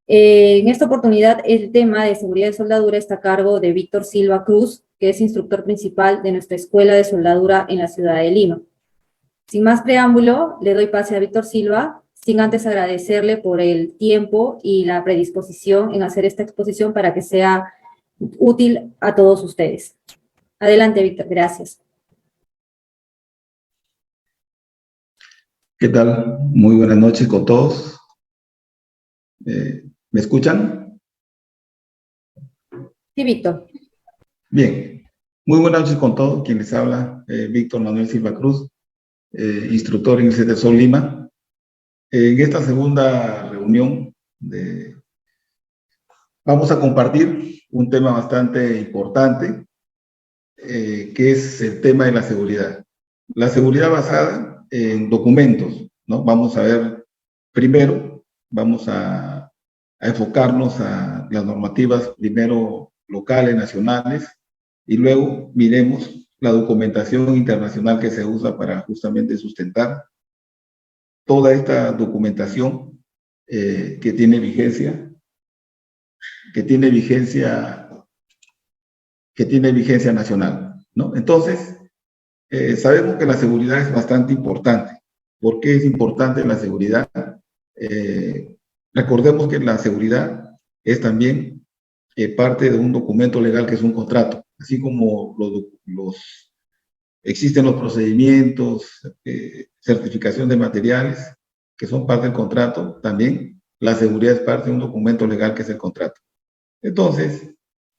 En esta oportunidad, el tema de seguridad de soldadura está a cargo de Víctor Silva Cruz, que es instructor principal de nuestra Escuela de Soldadura en la ciudad de Lima. Sin más preámbulo, le doy pase a Víctor Silva, sin antes agradecerle por el tiempo y la predisposición en hacer esta exposición para que sea útil a todos ustedes. Adelante, Víctor, gracias. ¿Qué tal? Muy buenas noches con todos. ¿Me escuchan? Sí, Víctor. Bien. Muy buenas noches con todos. Quien les habla, Víctor Manuel Silva Cruz, instructor en el CETESOL Lima. En esta segunda reunión vamos a compartir un tema bastante importante, que es el tema de la seguridad. La seguridad basada en documentos, ¿no? Vamos a ver, primero, vamos a enfocarnos a las normativas, primero locales, nacionales, y luego miremos la documentación internacional que se usa para justamente sustentar toda esta documentación que tiene vigencia nacional, ¿no? Entonces, sabemos que la seguridad es bastante importante. ¿Por qué es importante la seguridad? Recordemos que la seguridad es también parte de un documento legal que es un contrato, así como existen los procedimientos, certificación de materiales, que son parte del contrato, también la seguridad es parte de un documento legal que es el contrato. Entonces,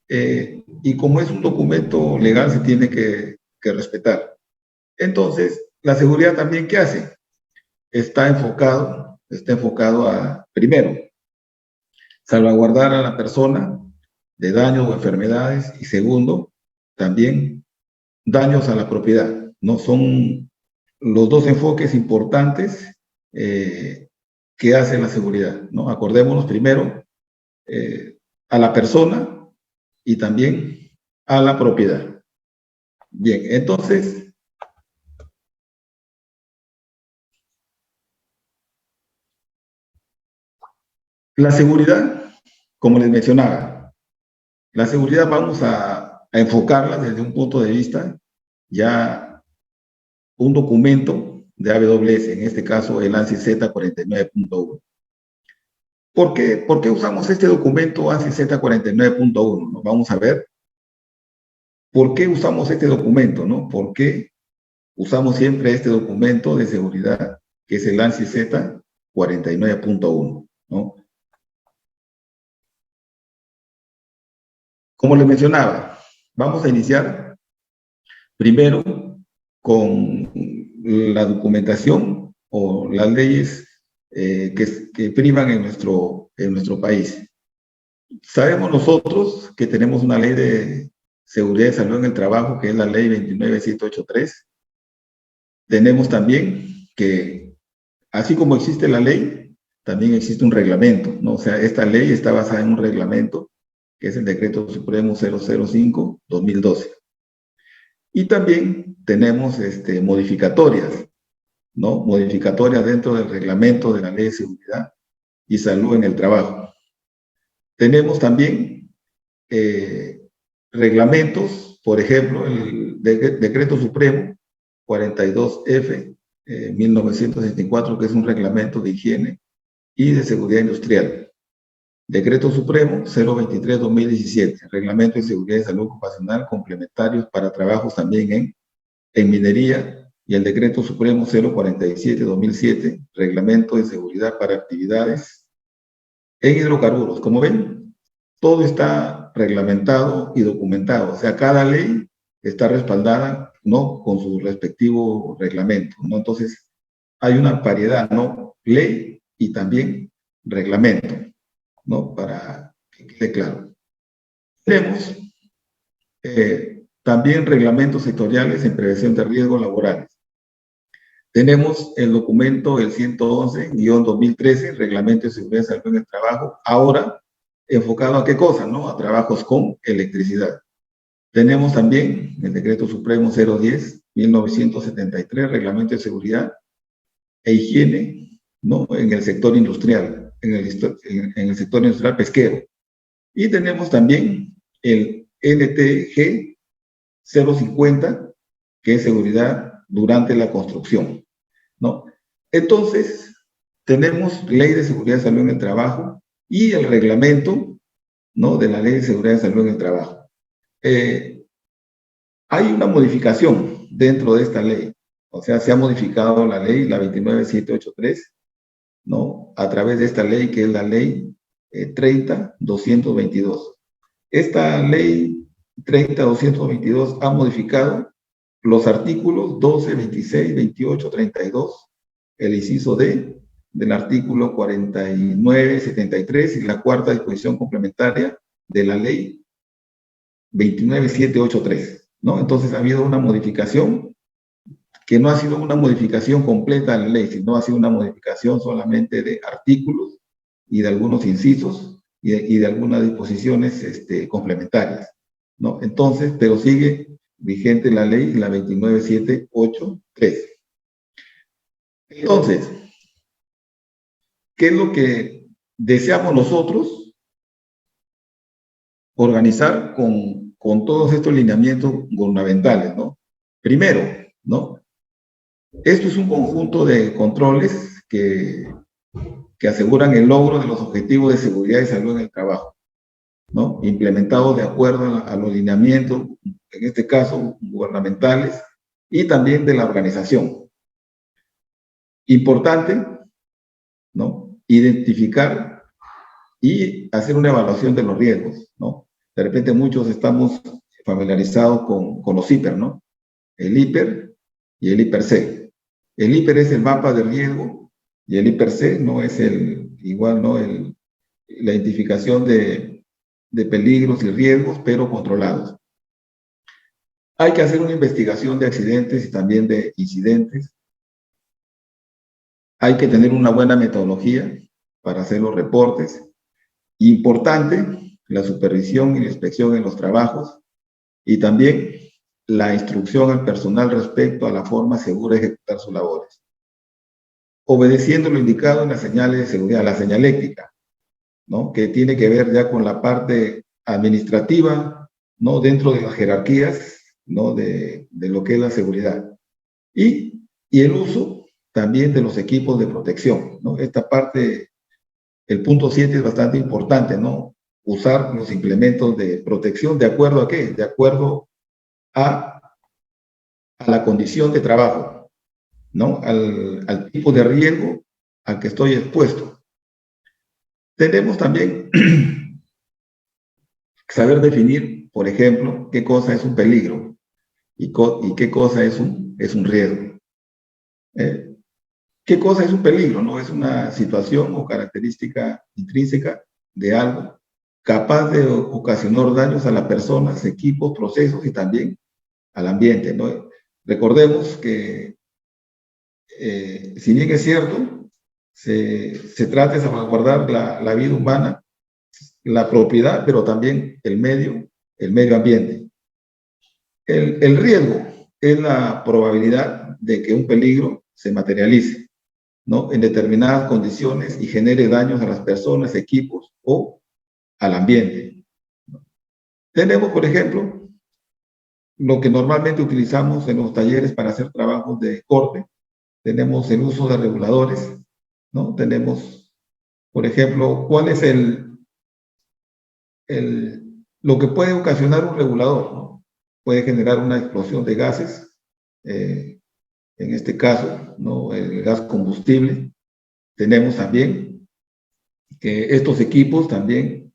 y como es un documento legal, se tiene que respetar. Entonces, la seguridad también, ¿qué hace? Está enfocado a, primero, salvaguardar a la persona de daños o enfermedades, y segundo, también daños a la propiedad, ¿no? Son los dos enfoques importantes que hace la seguridad, ¿no? Acordémonos primero a la persona y también a la propiedad. Bien, entonces, la seguridad, como les mencionaba, la seguridad vamos a enfocarla desde un punto de vista ya un documento de AWS, en este caso el ANSI Z49.1. ¿Por qué usamos este documento ANSI Z49.1? Vamos a ver por qué usamos este documento, ¿no? ¿Por qué usamos siempre este documento de seguridad, que es el ANSI Z49.1, ¿no? Como les mencionaba, vamos a iniciar primero con la documentación o las leyes que priman en nuestro país. Sabemos nosotros que tenemos una ley de seguridad y salud en el trabajo, que es la ley 29783. Tenemos también que, así como existe la ley, también existe un reglamento, ¿no? O sea, esta ley está basada en un reglamento, que es el Decreto Supremo 005-2012. Y también tenemos modificatorias, ¿no? Modificatorias dentro del reglamento de la Ley de Seguridad y Salud en el Trabajo. Tenemos también reglamentos, por ejemplo, el Decreto Supremo 42F 1964, que es un reglamento de higiene y de seguridad industrial. Decreto Supremo 023-2017, Reglamento de Seguridad y Salud Ocupacional complementarios para trabajos también en minería, y el Decreto Supremo 047-2007, Reglamento de Seguridad para actividades en hidrocarburos. Como ven, todo está reglamentado y documentado. O sea, cada ley está respaldada, ¿no?, con su respectivo reglamento, ¿no? Entonces, hay una variedad, ¿no? Ley y también reglamento, ¿no? Para que quede claro. Tenemos también reglamentos sectoriales en prevención de riesgos laborales. Tenemos el documento, el 111-2013, Reglamento de Seguridad y Salud en el Trabajo, ahora enfocado a qué cosa, ¿no? A trabajos con electricidad. Tenemos también el Decreto Supremo 010-1973, Reglamento de Seguridad e Higiene, ¿no?, en el sector industrial. en el sector industrial pesquero. Y tenemos también el NTG 050, que es seguridad durante la construcción, ¿no? Entonces, tenemos Ley de Seguridad y Salud en el Trabajo y el reglamento, ¿no?, de la Ley de Seguridad y Salud en el Trabajo. Hay una modificación dentro de esta ley, o sea, se ha modificado la ley, la 29783, ¿no?, a través de esta ley, que es la ley 30.222. Esta ley 30.222 ha modificado los artículos 12, 26, 28, 32, el inciso D del artículo 49, 73 y la cuarta disposición complementaria de la ley 29783, ¿no? Entonces ha habido una modificación que no ha sido una modificación completa de la ley, sino ha sido una modificación solamente de artículos y de algunos incisos y de algunas disposiciones complementarias, ¿no? Entonces, pero sigue vigente la ley, la 29783. Entonces, ¿qué es lo que deseamos nosotros? Organizar con todos estos lineamientos gubernamentales, ¿no? Primero, ¿no?, esto es un conjunto de controles que aseguran el logro de los objetivos de seguridad y salud en el trabajo, ¿no?, implementados de acuerdo a los lineamientos, en este caso, gubernamentales, y también de la organización. Importante, ¿no?, identificar y hacer una evaluación de los riesgos, ¿no? De repente muchos estamos familiarizados con los HIPER, ¿no? El HIPER y el HIPER-C. El HIPER es el mapa de riesgo y el HIPER-C no es la identificación de peligros y riesgos, pero controlados. Hay que hacer una investigación de accidentes y también de incidentes. Hay que tener una buena metodología para hacer los reportes. Importante, la supervisión y la inspección en los trabajos y también la instrucción al personal respecto a la forma segura de ejecutar sus labores, obedeciendo lo indicado en las señales de seguridad, la señaléctica, ¿no?, que tiene que ver ya con la parte administrativa, ¿no?, dentro de las jerarquías, ¿no?, de lo que es la seguridad. Y el uso también de los equipos de protección, ¿no? Esta parte, el punto 7 es bastante importante, ¿no? Usar los implementos de protección, ¿de acuerdo a qué? De acuerdo a la condición de trabajo, ¿no?, al tipo de riesgo al que estoy expuesto. Tenemos también saber definir, por ejemplo, qué cosa es un peligro y qué cosa es un riesgo. ¿Qué cosa es un peligro? ¿No? Es una situación o característica intrínseca de algo capaz de ocasionar daños a las personas, equipos, procesos y también al ambiente, ¿no? Recordemos que, si bien es cierto, se trata de salvaguardar la vida humana, la propiedad, pero también el medio ambiente. El riesgo es la probabilidad de que un peligro se materialice, ¿no?, en determinadas condiciones y genere daños a las personas, equipos o al ambiente. Tenemos, por ejemplo, lo que normalmente utilizamos en los talleres para hacer trabajos de corte. Tenemos el uso de reguladores, ¿no? Tenemos, por ejemplo, cuál es lo que puede ocasionar un regulador, ¿no? Puede generar una explosión de gases, en este caso, ¿no?, el gas combustible. Tenemos también que estos equipos también,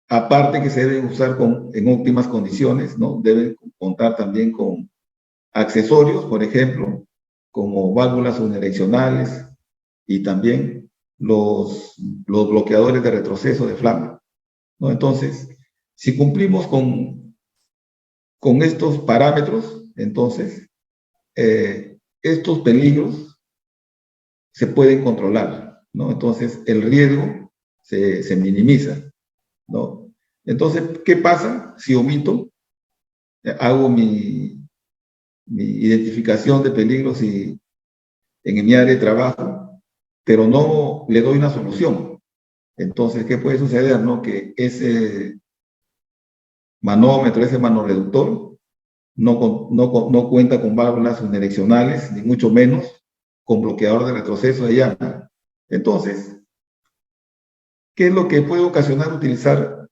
aparte que se deben usar en óptimas condiciones, ¿no?, deben contar también con accesorios, por ejemplo, como válvulas unidireccionales y también los bloqueadores de retroceso de flama, ¿no? Entonces, si cumplimos con estos parámetros, entonces, estos peligros se pueden controlar, ¿no? Entonces, el riesgo se minimiza, ¿no? Entonces, ¿qué pasa si omito? Hago mi identificación de peligros y en mi área de trabajo, pero no le doy una solución. Entonces, ¿qué puede suceder, no? Que ese manómetro, ese manoreductor, no cuenta con válvulas unidireccionales, ni mucho menos con bloqueador de retroceso de llama. Entonces, ¿qué es lo que puede ocasionar utilizar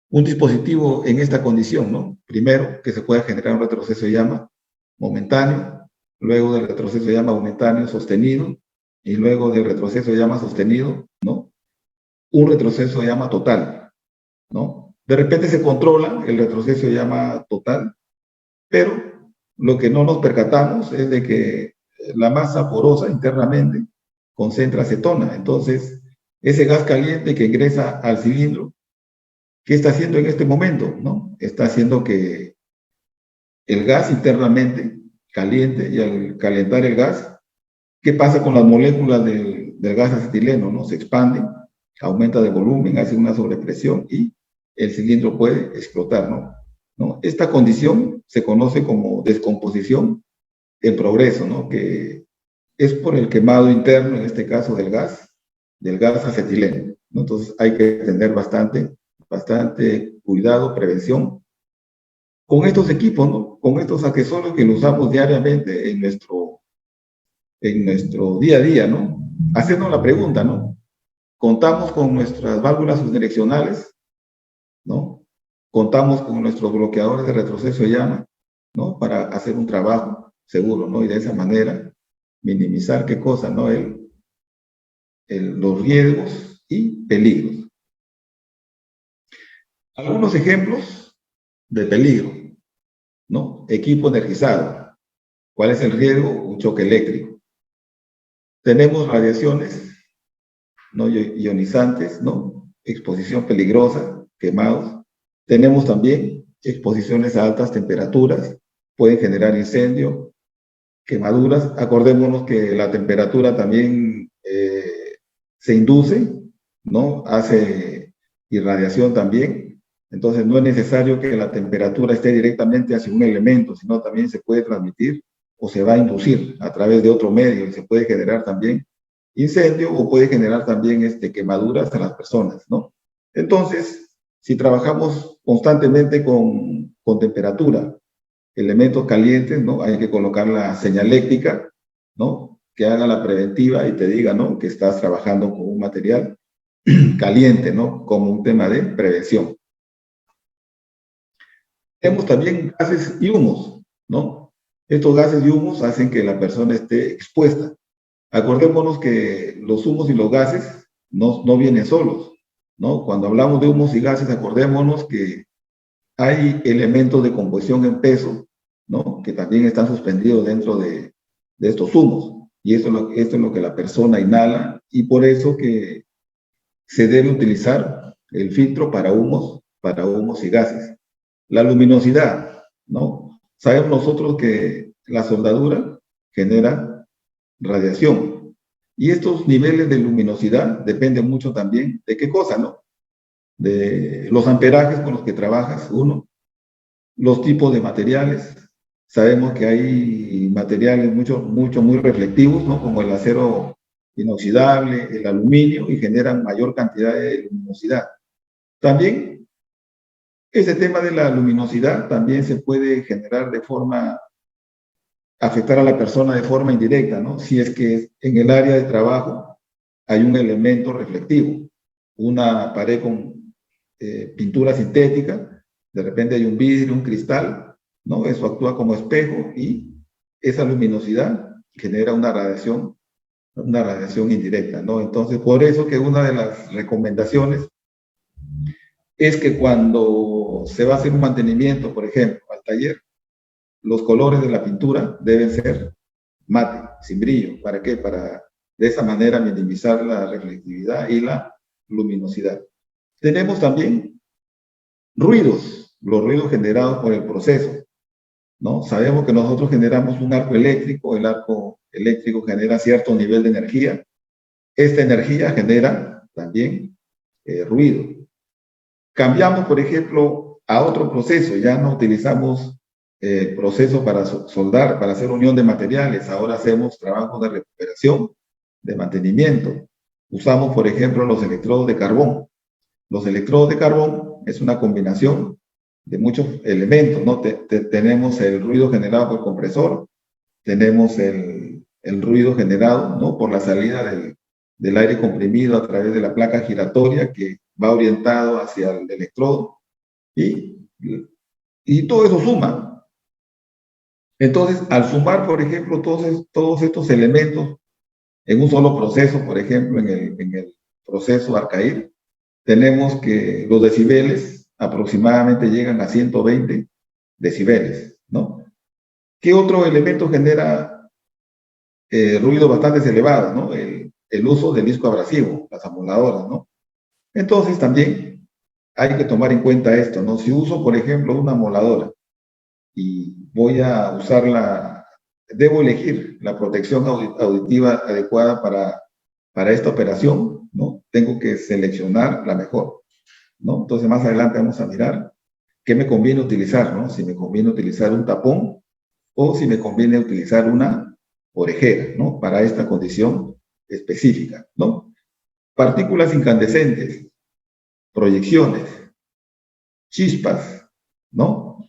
un dispositivo en esta condición, no? Primero, que se pueda generar un retroceso de llama momentáneo, luego del retroceso de llama momentáneo sostenido, y luego del retroceso de llama sostenido, ¿no? Un retroceso de llama total, ¿no? De repente se controla el retroceso de llama total, pero lo que no nos percatamos es de que la masa porosa internamente concentra acetona. Entonces, ese gas caliente que ingresa al cilindro, ¿qué está haciendo en este momento? ¿No? Está haciendo que el gas internamente caliente, y al calentar el gas, ¿qué pasa con las moléculas del gas acetileno? ¿No? Se expanden, aumenta de volumen, hace una sobrepresión y el cilindro puede explotar, ¿no? Esta condición se conoce como descomposición en progreso, ¿no? Que es por el quemado interno, en este caso del gas acetileno, ¿no? Entonces hay que tener bastante cuidado, prevención con estos equipos, ¿no? Con estos accesorios que los usamos diariamente en nuestro día a día, ¿no? Hacernos la pregunta, ¿no? Contamos con nuestras válvulas unidireccionales, ¿no? Contamos con nuestros bloqueadores de retroceso de llama, ¿no? Para hacer un trabajo seguro, ¿no? Y de esa manera minimizar, ¿qué cosa, no? Los riesgos y peligros. Algunos ejemplos de peligro, ¿no? Equipo energizado. ¿Cuál es el riesgo? Un choque eléctrico. Tenemos radiaciones, ¿no? Ionizantes, ¿no? Exposición peligrosa, quemados. Tenemos también exposiciones a altas temperaturas, pueden generar incendio, quemaduras. Acordémonos que la temperatura también se induce, ¿no? Hace irradiación también. Entonces no es necesario que la temperatura esté directamente hacia un elemento, sino también se puede transmitir o se va a inducir a través de otro medio y se puede generar también incendio o puede generar también quemaduras a las personas, ¿no? Entonces, si trabajamos constantemente con temperatura, elementos calientes, ¿no? Hay que colocar la señaléctrica, ¿no? Que haga la preventiva y te diga, ¿no? Que estás trabajando con un material caliente, ¿no? Como un tema de prevención. Tenemos también gases y humos, ¿no? Estos gases y humos hacen que la persona esté expuesta. Acordémonos que los humos y los gases no vienen solos, ¿no? Cuando hablamos de humos y gases, acordémonos que hay elementos de composición en peso, ¿no? Que también están suspendidos dentro de estos humos. Y esto es lo que la persona inhala, y por eso que se debe utilizar el filtro para humos y gases. La luminosidad, ¿no? Sabemos nosotros que la soldadura genera radiación. Y estos niveles de luminosidad dependen mucho también de qué cosa, ¿no? De los amperajes con los que trabajas, uno, los tipos de materiales. Sabemos que hay materiales muy reflectivos, ¿no? Como el acero inoxidable, el aluminio, y generan mayor cantidad de luminosidad. También, ese tema de la luminosidad también se puede generar afectar a la persona de forma indirecta, ¿no? Si es que en el área de trabajo hay un elemento reflectivo, una pared con pintura sintética, de repente hay un vidrio, un cristal, ¿no? Eso actúa como espejo y esa luminosidad genera una radiación indirecta, ¿no? Entonces, por eso que una de las recomendaciones es que cuando se va a hacer un mantenimiento, por ejemplo, al taller, los colores de la pintura deben ser mate, sin brillo. ¿Para qué? Para de esa manera minimizar la reflectividad y la luminosidad. Tenemos también ruidos, los ruidos generados por el proceso, ¿no? Sabemos que nosotros generamos un arco eléctrico, el arco eléctrico genera cierto nivel de energía. Esta energía genera también ruido. Cambiamos, por ejemplo, a otro proceso, ya no utilizamos proceso para soldar, para hacer unión de materiales, ahora hacemos trabajos de recuperación, de mantenimiento. Usamos, por ejemplo, los electrodos de carbón. Los electrodos de carbón es una combinación de muchos elementos, ¿no? Tenemos el ruido generado por el compresor, tenemos el ruido generado, ¿no? Por la salida del aire comprimido a través de la placa giratoria que va orientado hacia el electrodo y todo eso suma. Entonces, al sumar, por ejemplo, todos estos elementos en un solo proceso, por ejemplo, en el proceso Arcair, tenemos que los decibeles aproximadamente llegan a 120 decibeles, ¿no? ¿Qué otro elemento genera ruidos bastante elevados, ¿no? El uso del disco abrasivo, las amoladoras, ¿no? Entonces también hay que tomar en cuenta esto, ¿no? Si uso, por ejemplo, una amoladora y voy a usarla, debo elegir la protección auditiva adecuada para esta operación, ¿no? Tengo que seleccionar la mejor, ¿no? Entonces más adelante vamos a mirar qué me conviene utilizar, ¿no? Si me conviene utilizar un tapón o si me conviene utilizar una orejera, ¿no? Para esta condición específica, ¿no? Partículas incandescentes, proyecciones, chispas, ¿no?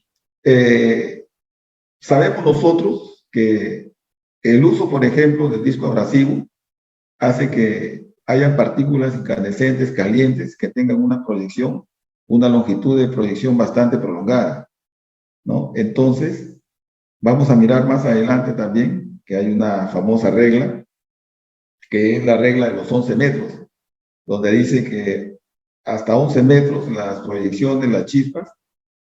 Sabemos nosotros que el uso, por ejemplo, del disco abrasivo hace que hayan partículas incandescentes calientes que tengan una proyección, una longitud de proyección bastante prolongada, ¿no? Entonces, vamos a mirar más adelante también que hay una famosa regla, que es la regla de los 11 metros, donde dice que hasta 11 metros las proyecciones, las chispas,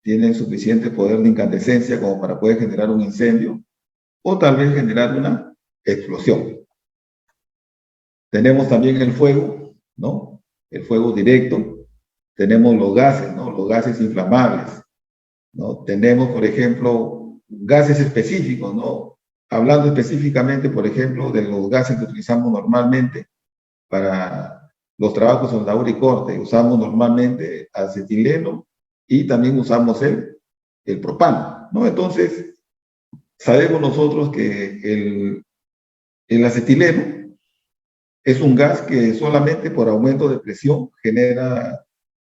tienen suficiente poder de incandescencia como para poder generar un incendio o tal vez generar una explosión. Tenemos también el fuego, ¿no? El fuego directo. Tenemos los gases, ¿no? Los gases inflamables, ¿no? Tenemos, por ejemplo, gases específicos, ¿no? Hablando específicamente, por ejemplo, de los gases que utilizamos normalmente para los trabajos de soldadura y corte. Usamos normalmente acetileno y también usamos el propano, ¿no? Entonces, sabemos nosotros que el acetileno es un gas que solamente por aumento de presión genera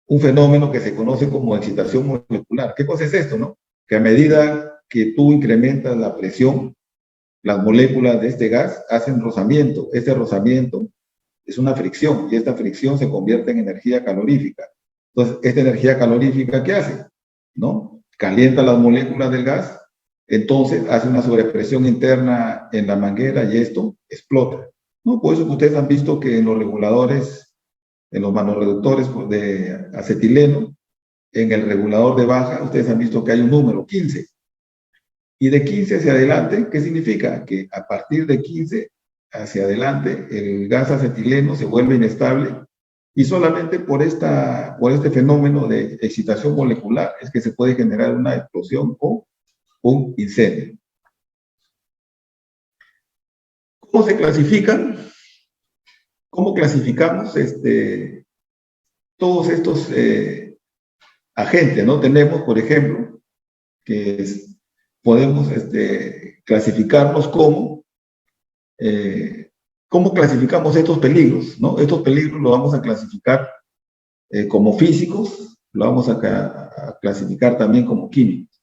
un fenómeno que se conoce como excitación molecular. ¿Qué cosa es esto, no? Que a medida que tú incrementas la presión, las moléculas de este gas hacen rozamiento. Este rozamiento es una fricción y esta fricción se convierte en energía calorífica. Entonces, esta energía calorífica, ¿qué hace? ¿No? Calienta las moléculas del gas, entonces hace una sobrepresión interna en la manguera y esto explota, ¿no? Por eso que ustedes han visto que en los reguladores, en los manorreductores de acetileno, en el regulador de baja, ustedes han visto que hay un número, 15. Y de 15 hacia adelante, ¿qué significa? Que a partir de 15 hacia adelante, el gas acetileno se vuelve inestable y solamente por este fenómeno de excitación molecular es que se puede generar una explosión o un incendio. ¿Cómo se clasifican? ¿Cómo clasificamos todos estos agentes, ¿no? Tenemos, por ejemplo, que podemos clasificarlos como ¿cómo clasificamos estos peligros, ¿no? Estos peligros los vamos a clasificar como físicos, lo vamos a clasificar también como químicos.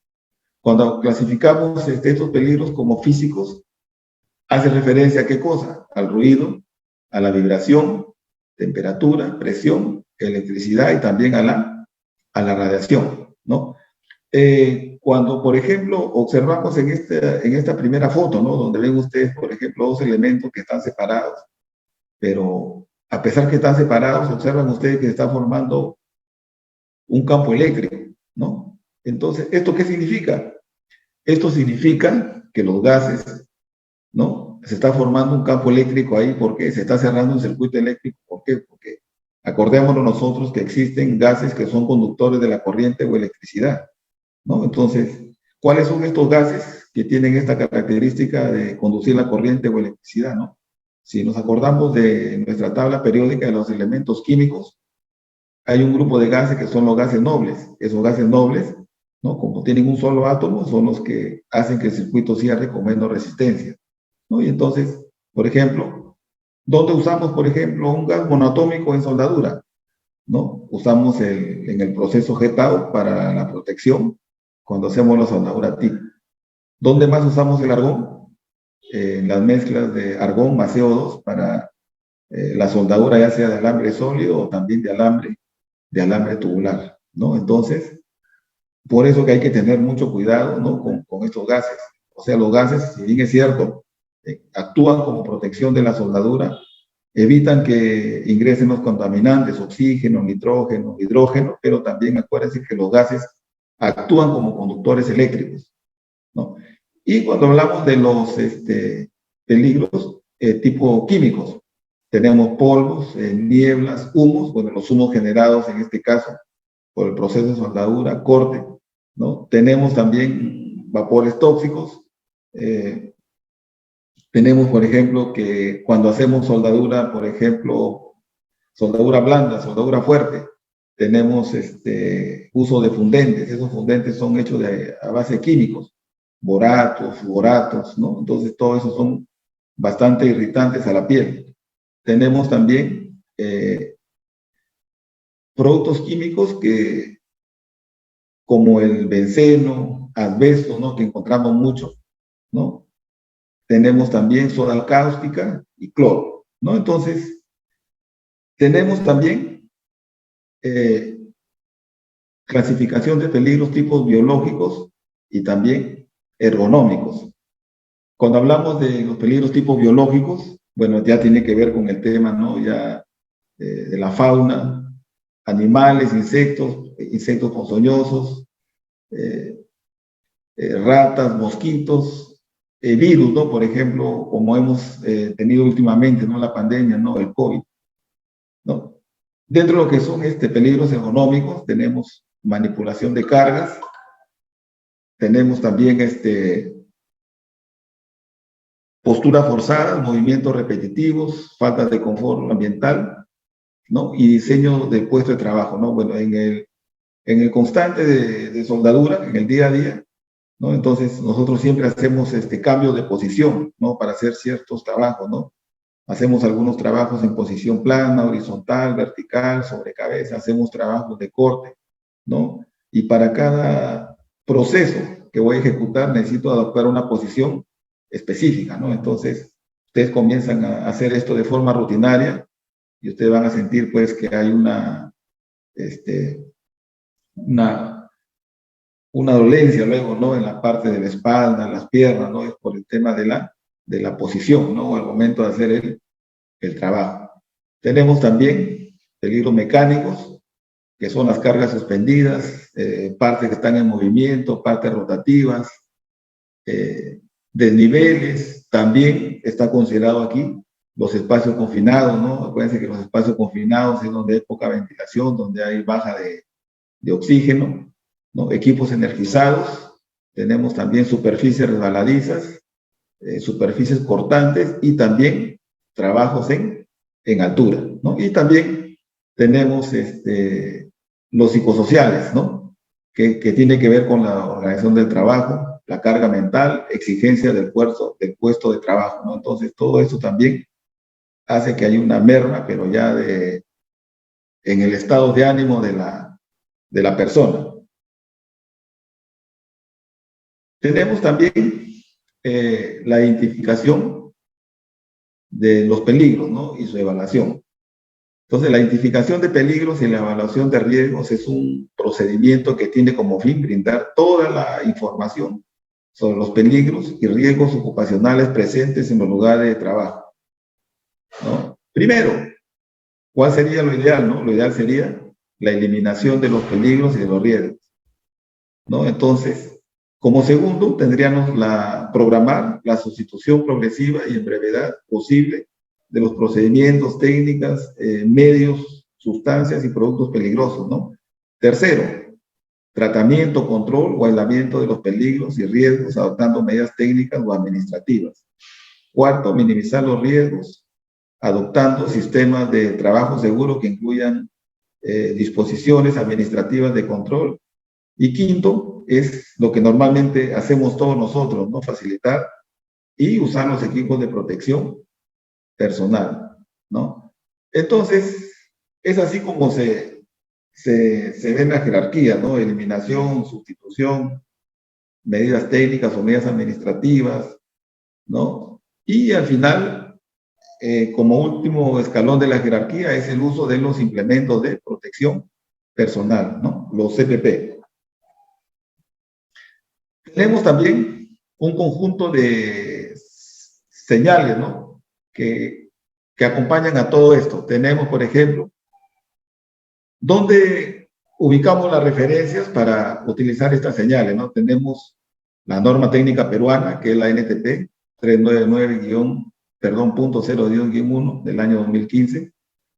Cuando clasificamos estos peligros como físicos, hace referencia a qué cosa? Al ruido, a la vibración, temperatura, presión, electricidad y también a la radiación, ¿no? Cuando, por ejemplo, observamos en esta primera foto, ¿no? Donde ven ustedes, por ejemplo, dos elementos que están separados, pero a pesar que están separados, observan ustedes que se está formando un campo eléctrico, ¿no? Entonces, ¿esto qué significa? Esto significa que los gases, ¿no? Se está formando un campo eléctrico ahí porque se está cerrando un circuito eléctrico. ¿Por qué? Porque acordémonos nosotros que existen gases que son conductores de la corriente o electricidad, ¿no? Entonces, ¿cuáles son estos gases que tienen esta característica de conducir la corriente o electricidad, ¿no? Si nos acordamos de nuestra tabla periódica de los elementos químicos, hay un grupo de gases que son los gases nobles. Esos gases nobles, ¿no? Como tienen un solo átomo, son los que hacen que el circuito cierre con menos resistencia, ¿no? Y entonces, por ejemplo, donde usamos, por ejemplo, un gas monoatómico en soldadura, ¿no? Usamos en el proceso GTAO para la protección cuando hacemos la soldadura TIC. ¿Dónde más usamos el argón? En las mezclas de argón más CO2 para la soldadura, ya sea de alambre sólido o también de alambre tubular, ¿no? Entonces, por eso que hay que tener mucho cuidado, ¿no? Con estos gases. O sea, los gases, si bien es cierto, actúan como protección de la soldadura, evitan que ingresen los contaminantes, oxígeno, nitrógeno, hidrógeno, pero también acuérdense que los gases actúan como conductores eléctricos, ¿no? Y cuando hablamos de los peligros tipo químicos, tenemos polvos, nieblas, humos, bueno, los humos generados en este caso por el proceso de soldadura, corte, ¿no? Tenemos también vapores tóxicos, tenemos, por ejemplo, que cuando hacemos soldadura, por ejemplo, soldadura blanda, soldadura fuerte, tenemos uso de fundentes. Esos fundentes son hechos a base de químicos, boratos, fluoratos, ¿no? Entonces, todo eso son bastante irritantes a la piel. Tenemos también productos químicos que, como el benceno, asbesto, ¿no? Que encontramos mucho, ¿no? Tenemos también soda cáustica y cloro, ¿no? Entonces, tenemos también clasificación de peligros tipos biológicos y también ergonómicos. Cuando hablamos de los peligros tipos biológicos, bueno, ya tiene que ver con el tema, ¿no? Ya de la fauna, animales, insectos ponzoñosos, ratas, mosquitos, virus, ¿no? Por ejemplo, como hemos tenido últimamente, ¿no? La pandemia, ¿no? El COVID, ¿no? Dentro de lo que son peligros ergonómicos, tenemos manipulación de cargas, tenemos también posturas forzadas, movimientos repetitivos, falta de confort ambiental, ¿no? Y diseño del puesto de trabajo, ¿no? Bueno, en el constante de soldadura, en el día a día, ¿no? Entonces, nosotros siempre hacemos cambio de posición, ¿no? Para hacer ciertos trabajos, ¿no? Hacemos algunos trabajos en posición plana, horizontal, vertical, sobre cabeza, hacemos trabajos de corte, ¿no? Y para cada proceso que voy a ejecutar necesito adoptar una posición específica, ¿no? Entonces, ustedes comienzan a hacer esto de forma rutinaria y ustedes van a sentir, pues, que hay una dolencia luego, ¿no? En la parte de la espalda, las piernas, ¿no? Es por el tema de la posición, ¿no? Al momento de hacer el trabajo. Tenemos también peligros mecánicos, que son las cargas suspendidas, partes que están en movimiento, partes rotativas, desniveles, también está considerado aquí los espacios confinados, ¿no? Acuérdense que los espacios confinados es donde hay poca ventilación, donde hay baja de oxígeno, ¿no? Equipos energizados, tenemos también superficies resbaladizas, superficies cortantes y también trabajos en altura, ¿no? Y también tenemos los psicosociales, ¿no? Que tiene que ver con la organización del trabajo, la carga mental, exigencia del puesto de trabajo, ¿no? Entonces, todo eso también hace que haya una merma, pero ya en el estado de ánimo de la persona. Tenemos también la identificación de los peligros, ¿no? Y su evaluación. Entonces, la identificación de peligros y la evaluación de riesgos es un procedimiento que tiene como fin brindar toda la información sobre los peligros y riesgos ocupacionales presentes en los lugares de trabajo, ¿no? Primero, ¿cuál sería lo ideal, no? Lo ideal sería la eliminación de los peligros y de los riesgos, ¿no? Entonces, como segundo, tendríamos programar la sustitución progresiva y en brevedad posible de los procedimientos, técnicas, medios, sustancias y productos peligrosos, ¿no? Tercero, tratamiento, control o aislamiento de los peligros y riesgos adoptando medidas técnicas o administrativas. Cuarto, minimizar los riesgos adoptando sistemas de trabajo seguro que incluyan disposiciones administrativas de control. Y quinto, es lo que normalmente hacemos todos nosotros, ¿no? Facilitar y usar los equipos de protección personal. ¿no? Entonces, es así como se ve en la jerarquía, ¿no? Eliminación, sustitución, medidas técnicas o medidas administrativas, ¿no? Y al final, como último escalón de la jerarquía, es el uso de los implementos de protección personal, ¿no? Los CPP. Tenemos también un conjunto de señales, ¿no? Que acompañan a todo esto. Tenemos, por ejemplo, ¿dónde ubicamos las referencias para utilizar estas señales, ¿no? Tenemos la norma técnica peruana, que es la NTP 399-0-1 del año 2015,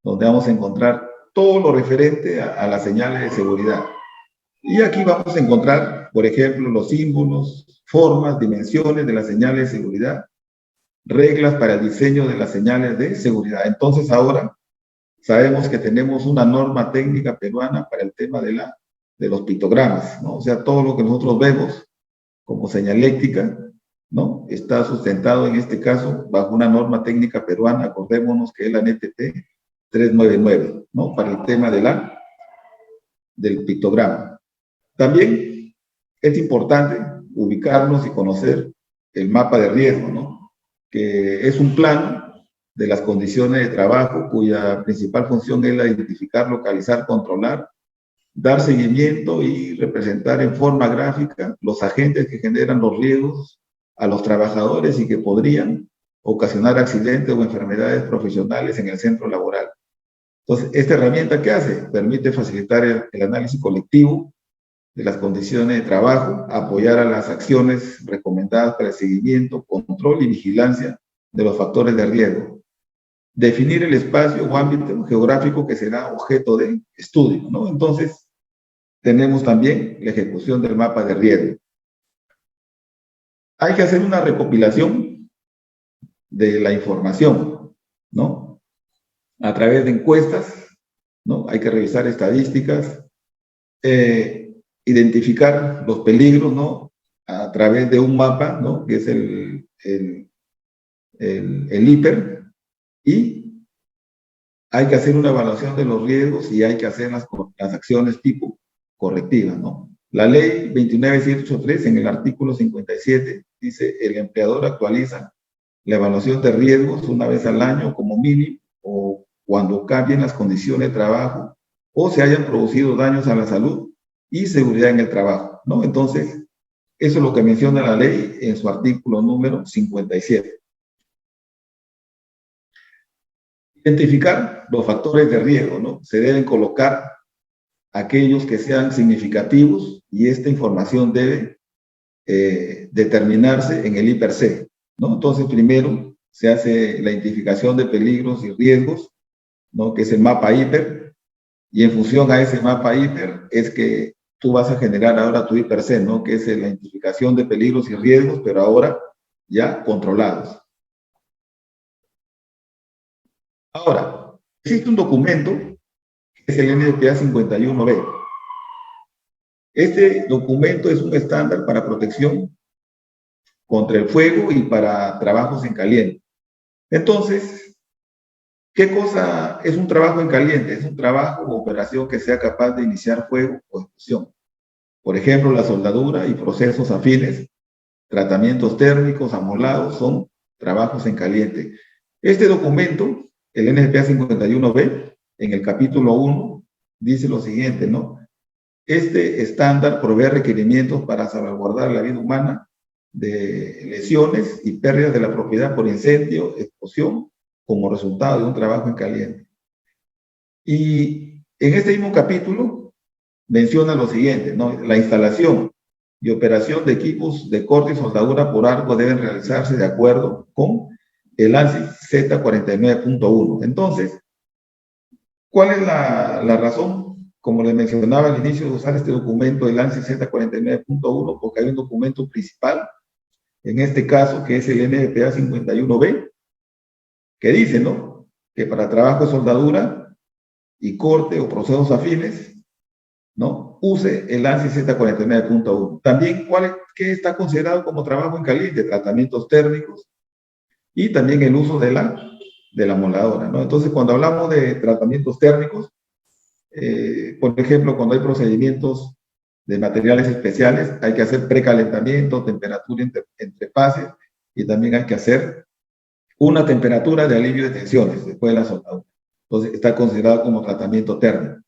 donde vamos a encontrar todo lo referente a las señales de seguridad. Y aquí vamos a encontrar, por ejemplo, los símbolos, formas, dimensiones de las señales de seguridad, reglas para el diseño de las señales de seguridad. Entonces ahora sabemos que tenemos una norma técnica peruana para el tema de los pictogramas, ¿no? O sea, todo lo que nosotros vemos como señaléctica, ¿no? Está sustentado en este caso bajo una norma técnica peruana, acordémonos que es la NTP 399, ¿no? Para el tema del pictograma. También es importante ubicarnos y conocer el mapa de riesgo, ¿no? Que es un plano de las condiciones de trabajo cuya principal función es la de identificar, localizar, controlar, dar seguimiento y representar en forma gráfica los agentes que generan los riesgos a los trabajadores y que podrían ocasionar accidentes o enfermedades profesionales en el centro laboral. Entonces, esta herramienta, ¿qué hace? Permite facilitar el análisis colectivo de las condiciones de trabajo, apoyar a las acciones recomendadas para el seguimiento, control y vigilancia de los factores de riesgo, definir el espacio o ámbito geográfico que será objeto de estudio, ¿no? Entonces, tenemos también la ejecución del mapa de riesgo. Hay que hacer una recopilación de la información, ¿no? A través de encuestas, ¿no? Hay que revisar estadísticas, identificar los peligros, ¿no? A través de un mapa, ¿no? Que es el IPER, y hay que hacer una evaluación de los riesgos y hay que hacer las acciones tipo correctivas, ¿no? La ley 29783 en el artículo 57 dice: el empleador actualiza la evaluación de riesgos una vez al año como mínimo o cuando cambien las condiciones de trabajo o se hayan producido daños a la salud y seguridad en el trabajo, ¿no? Entonces, eso es lo que menciona la ley en su artículo número 57. Identificar los factores de riesgo, ¿no? Se deben colocar aquellos que sean significativos y esta información debe determinarse en el IPER-C, ¿no? Entonces, primero se hace la identificación de peligros y riesgos, ¿no? Que es el mapa IPER, y en función a ese mapa IPER es que tú vas a generar ahora tu IPER-C, ¿no? Que es la identificación de peligros y riesgos, pero ahora ya controlados. Ahora, existe un documento que es el NFPA 51B. Este documento es un estándar para protección contra el fuego y para trabajos en caliente. Entonces, ¿qué cosa es un trabajo en caliente? Es un trabajo o operación que sea capaz de iniciar fuego o explosión. Por ejemplo, la soldadura y procesos afines, tratamientos térmicos, amolados, son trabajos en caliente. Este documento, el NFPA 51B, en el capítulo 1, dice lo siguiente, ¿no? Este estándar provee requerimientos para salvaguardar la vida humana de lesiones y pérdidas de la propiedad por incendio, explosión, como resultado de un trabajo en caliente. Y en este mismo capítulo menciona lo siguiente, ¿no? La instalación y operación de equipos de corte y soldadura por arco deben realizarse de acuerdo con el ANSI Z49.1. Entonces, ¿cuál es la razón? Como les mencionaba al inicio, de usar este documento del ANSI Z49.1, porque hay un documento principal, en este caso, que es el NFPA 51B, que dice, ¿no? Que para trabajo de soldadura y corte o procesos afines, ¿no? Use el ANSI Z49.1. También, ¿qué está considerado como trabajo en caliente? Tratamientos térmicos y también el uso de la de la moladora, ¿no? Entonces, cuando hablamos de tratamientos térmicos, por ejemplo, cuando hay procedimientos de materiales especiales, hay que hacer precalentamiento, temperatura entre fases, y también hay que hacer una temperatura de alivio de tensiones después de la soldadura. Entonces, está considerado como tratamiento térmico,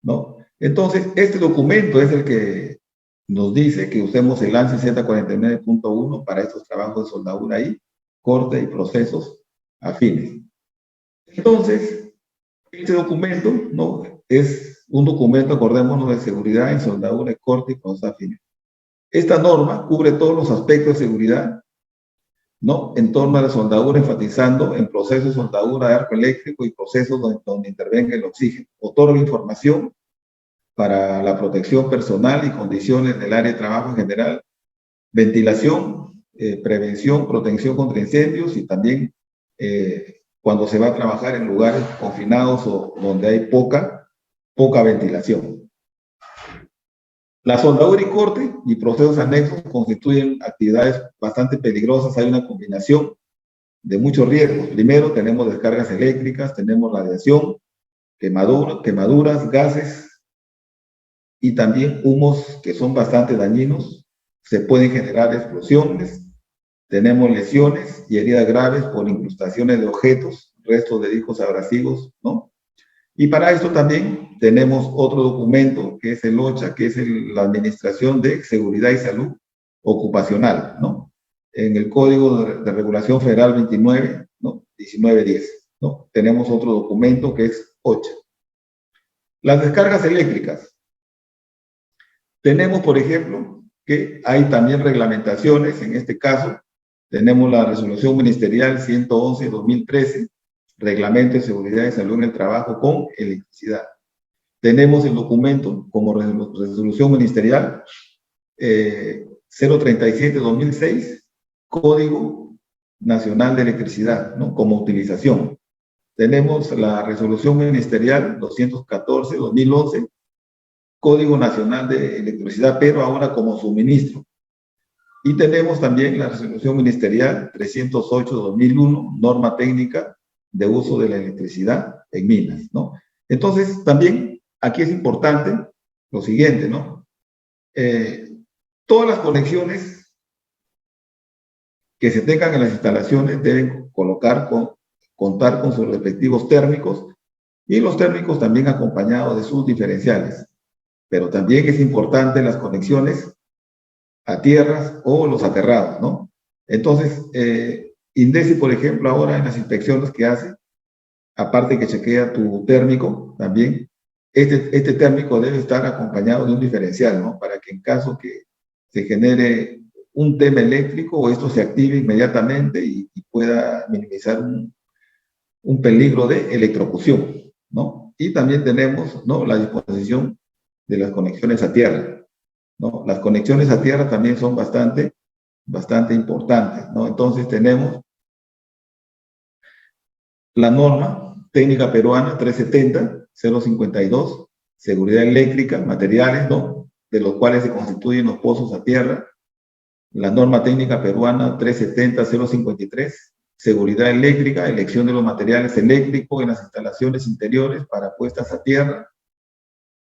¿no? Entonces, este documento es el que nos dice que usemos el ANSI Z49.1 para estos trabajos de soldadura ahí, corte y procesos afines. Entonces, este documento, ¿no?, es un documento, acordémonos, de seguridad en soldadura, corte y procesos afines. Esta norma cubre todos los aspectos de seguridad, ¿no?, en torno a la soldadura, enfatizando en procesos de soldadura de arco eléctrico y procesos donde intervenga el oxígeno. Otorga información para la protección personal y condiciones del área de trabajo en general, ventilación, prevención, protección contra incendios, y también cuando se va a trabajar en lugares confinados o donde hay poca ventilación. La soldadura y corte y procesos anexos constituyen actividades bastante peligrosas. Hay una combinación de muchos riesgos. Primero, tenemos descargas eléctricas, tenemos radiación, quemaduras, gases y también humos que son bastante dañinos. Se pueden generar explosiones, tenemos lesiones y heridas graves por incrustaciones de objetos, restos de discos abrasivos, ¿no? Y para esto también tenemos otro documento, que es el OCHA, que es la Administración de Seguridad y Salud Ocupacional, ¿no? En el Código de Regulación Federal 29, ¿no?, 1910, ¿no? Tenemos otro documento que es OCHA. Las descargas eléctricas. Tenemos, por ejemplo, que hay también reglamentaciones. En este caso, tenemos la Resolución Ministerial 111-2013, Reglamento de Seguridad y Salud en el Trabajo con Electricidad. Tenemos el documento como Resolución Ministerial 037-2006, Código Nacional de Electricidad, ¿no?, como utilización. Tenemos la Resolución Ministerial 214-2011, Código Nacional de Electricidad, pero ahora como suministro. Y tenemos también la Resolución Ministerial 308-2001, Norma Técnica de Uso de la Electricidad en Minas, ¿no? Entonces, también aquí es importante lo siguiente, ¿no? Todas las conexiones que se tengan en las instalaciones deben contar con sus respectivos térmicos, y los térmicos también acompañados de sus diferenciales. Pero también es importante las conexiones a tierras o los aterrados, ¿no? Entonces, INDECI, por ejemplo, ahora en las inspecciones que hace, aparte que chequea tu térmico, también este térmico debe estar acompañado de un diferencial, ¿no?, para que en caso que se genere un tema eléctrico, esto se active inmediatamente y pueda minimizar un peligro de electrocución, ¿no? Y también tenemos, ¿no?, la disposición de las conexiones a tierra, ¿no? Las conexiones a tierra también son bastante importantes, ¿no? Entonces tenemos la norma técnica peruana 370-052, seguridad eléctrica, materiales, ¿no?, de los cuales se constituyen los pozos a tierra. La norma técnica peruana 370-053, seguridad eléctrica, elección de los materiales eléctricos en las instalaciones interiores para puestas a tierra.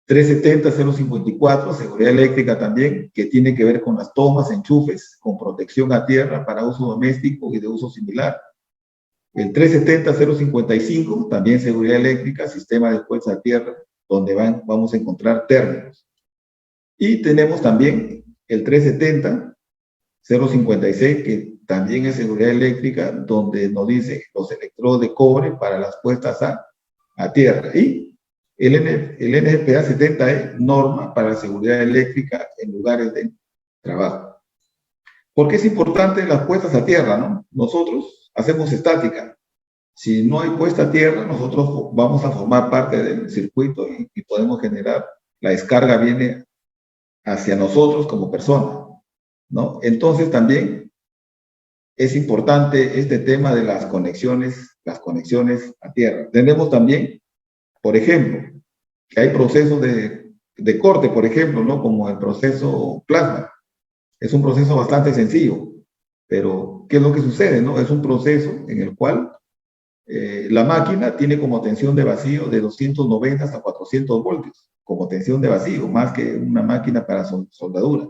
370-054, seguridad eléctrica también, que tiene que ver con las tomas, enchufes, con protección a tierra para uso doméstico y de uso similar. El 370-055, también seguridad eléctrica, sistema de puestas a tierra, donde vamos a encontrar térmicos. Y tenemos también el 370-056, que también es seguridad eléctrica, donde nos dice los electrodos de cobre para las puestas a tierra. Y el NFPA 70E, norma para seguridad eléctrica en lugares de trabajo. ¿Por qué es importante las puestas a tierra, no? Nosotros hacemos estática. Si no hay puesta a tierra, nosotros vamos a formar parte del circuito y podemos generar, la descarga viene hacia nosotros como persona, ¿no? Entonces también es importante este tema de las conexiones a tierra. Tenemos también, por ejemplo, que hay procesos de corte, por ejemplo, ¿no?, como el proceso plasma. Es un proceso bastante sencillo, pero ¿qué es lo que sucede, no? Es un proceso en el cual La máquina tiene como tensión de vacío de 290 hasta 400 voltios, como tensión de vacío, más que una máquina para soldadura.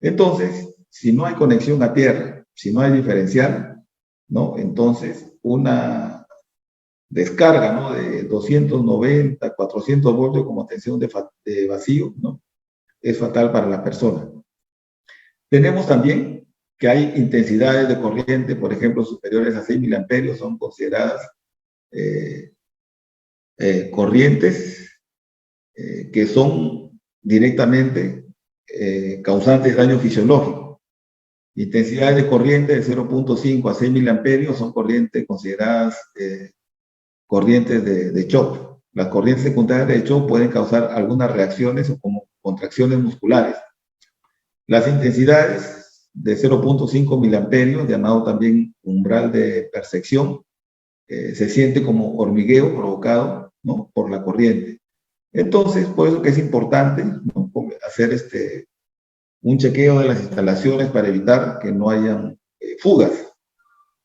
Entonces, si no hay conexión a tierra, si no hay diferencial, ¿no? Entonces, una descarga, ¿no? De 290, 400 voltios como tensión de vacío, ¿no? Es fatal para la persona. Tenemos también que hay intensidades de corriente, por ejemplo, superiores a 6 miliamperios, son consideradas corrientes que son directamente causantes de daño fisiológico. Intensidades de corriente de 0.5 a 6 miliamperios son corrientes consideradas corrientes de shock. Las corrientes secundarias de shock pueden causar algunas reacciones o como contracciones musculares. Las intensidades de 0.5 miliamperios, llamado también umbral de percepción, se siente como hormigueo provocado, ¿no? Por la corriente. Entonces, por eso que es importante, ¿no? Hacer un chequeo de las instalaciones para evitar que no hayan fugas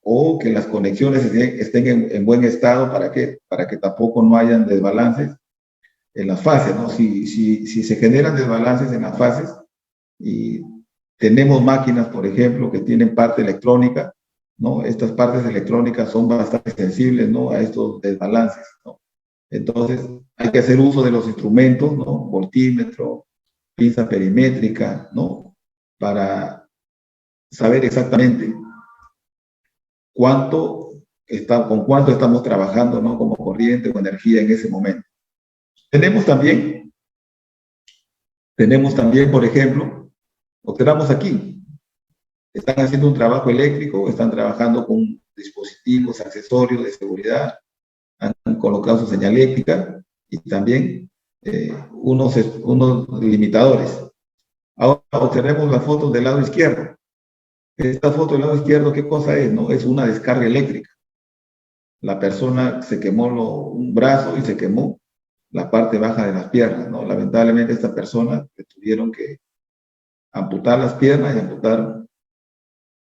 o que las conexiones estén en buen estado para que tampoco no hayan desbalances en las fases, ¿no? Si se generan desbalances en las fases y tenemos máquinas, por ejemplo, que tienen parte electrónica, ¿no? Estas partes electrónicas son bastante sensibles, ¿no? A estos desbalances, ¿no? Entonces, hay que hacer uso de los instrumentos, ¿no? Voltímetro, pinza perimétrica, ¿no? Para saber exactamente con cuánto estamos trabajando, ¿no? Como corriente o energía en ese momento. Tenemos también, por ejemplo, observamos aquí, están haciendo un trabajo eléctrico, están trabajando con dispositivos, accesorios de seguridad, han colocado su señalética y también unos limitadores. Ahora observemos las fotos del lado izquierdo. Esta foto del lado izquierdo, ¿qué cosa es? ¿No? Es una descarga eléctrica. La persona se quemó un brazo y se quemó la parte baja de las piernas, ¿no? Lamentablemente esta persona tuvieron que amputar las piernas y amputar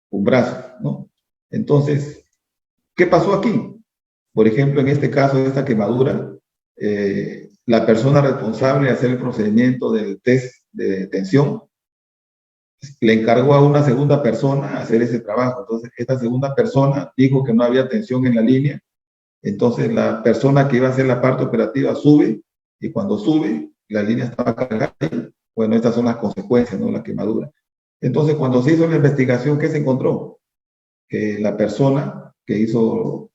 un brazo, ¿no? Entonces, ¿qué pasó aquí? Por ejemplo, en este caso de esta quemadura, la persona responsable de hacer el procedimiento del test de tensión le encargó a una segunda persona hacer ese trabajo. Entonces, esta segunda persona dijo que no había tensión en la línea. Entonces, la persona que iba a hacer la parte operativa sube y cuando sube, la línea estaba cargada. Bueno, estas son las consecuencias, ¿no? La quemadura. Entonces, cuando se hizo la investigación, ¿qué se encontró? Que la persona que hizo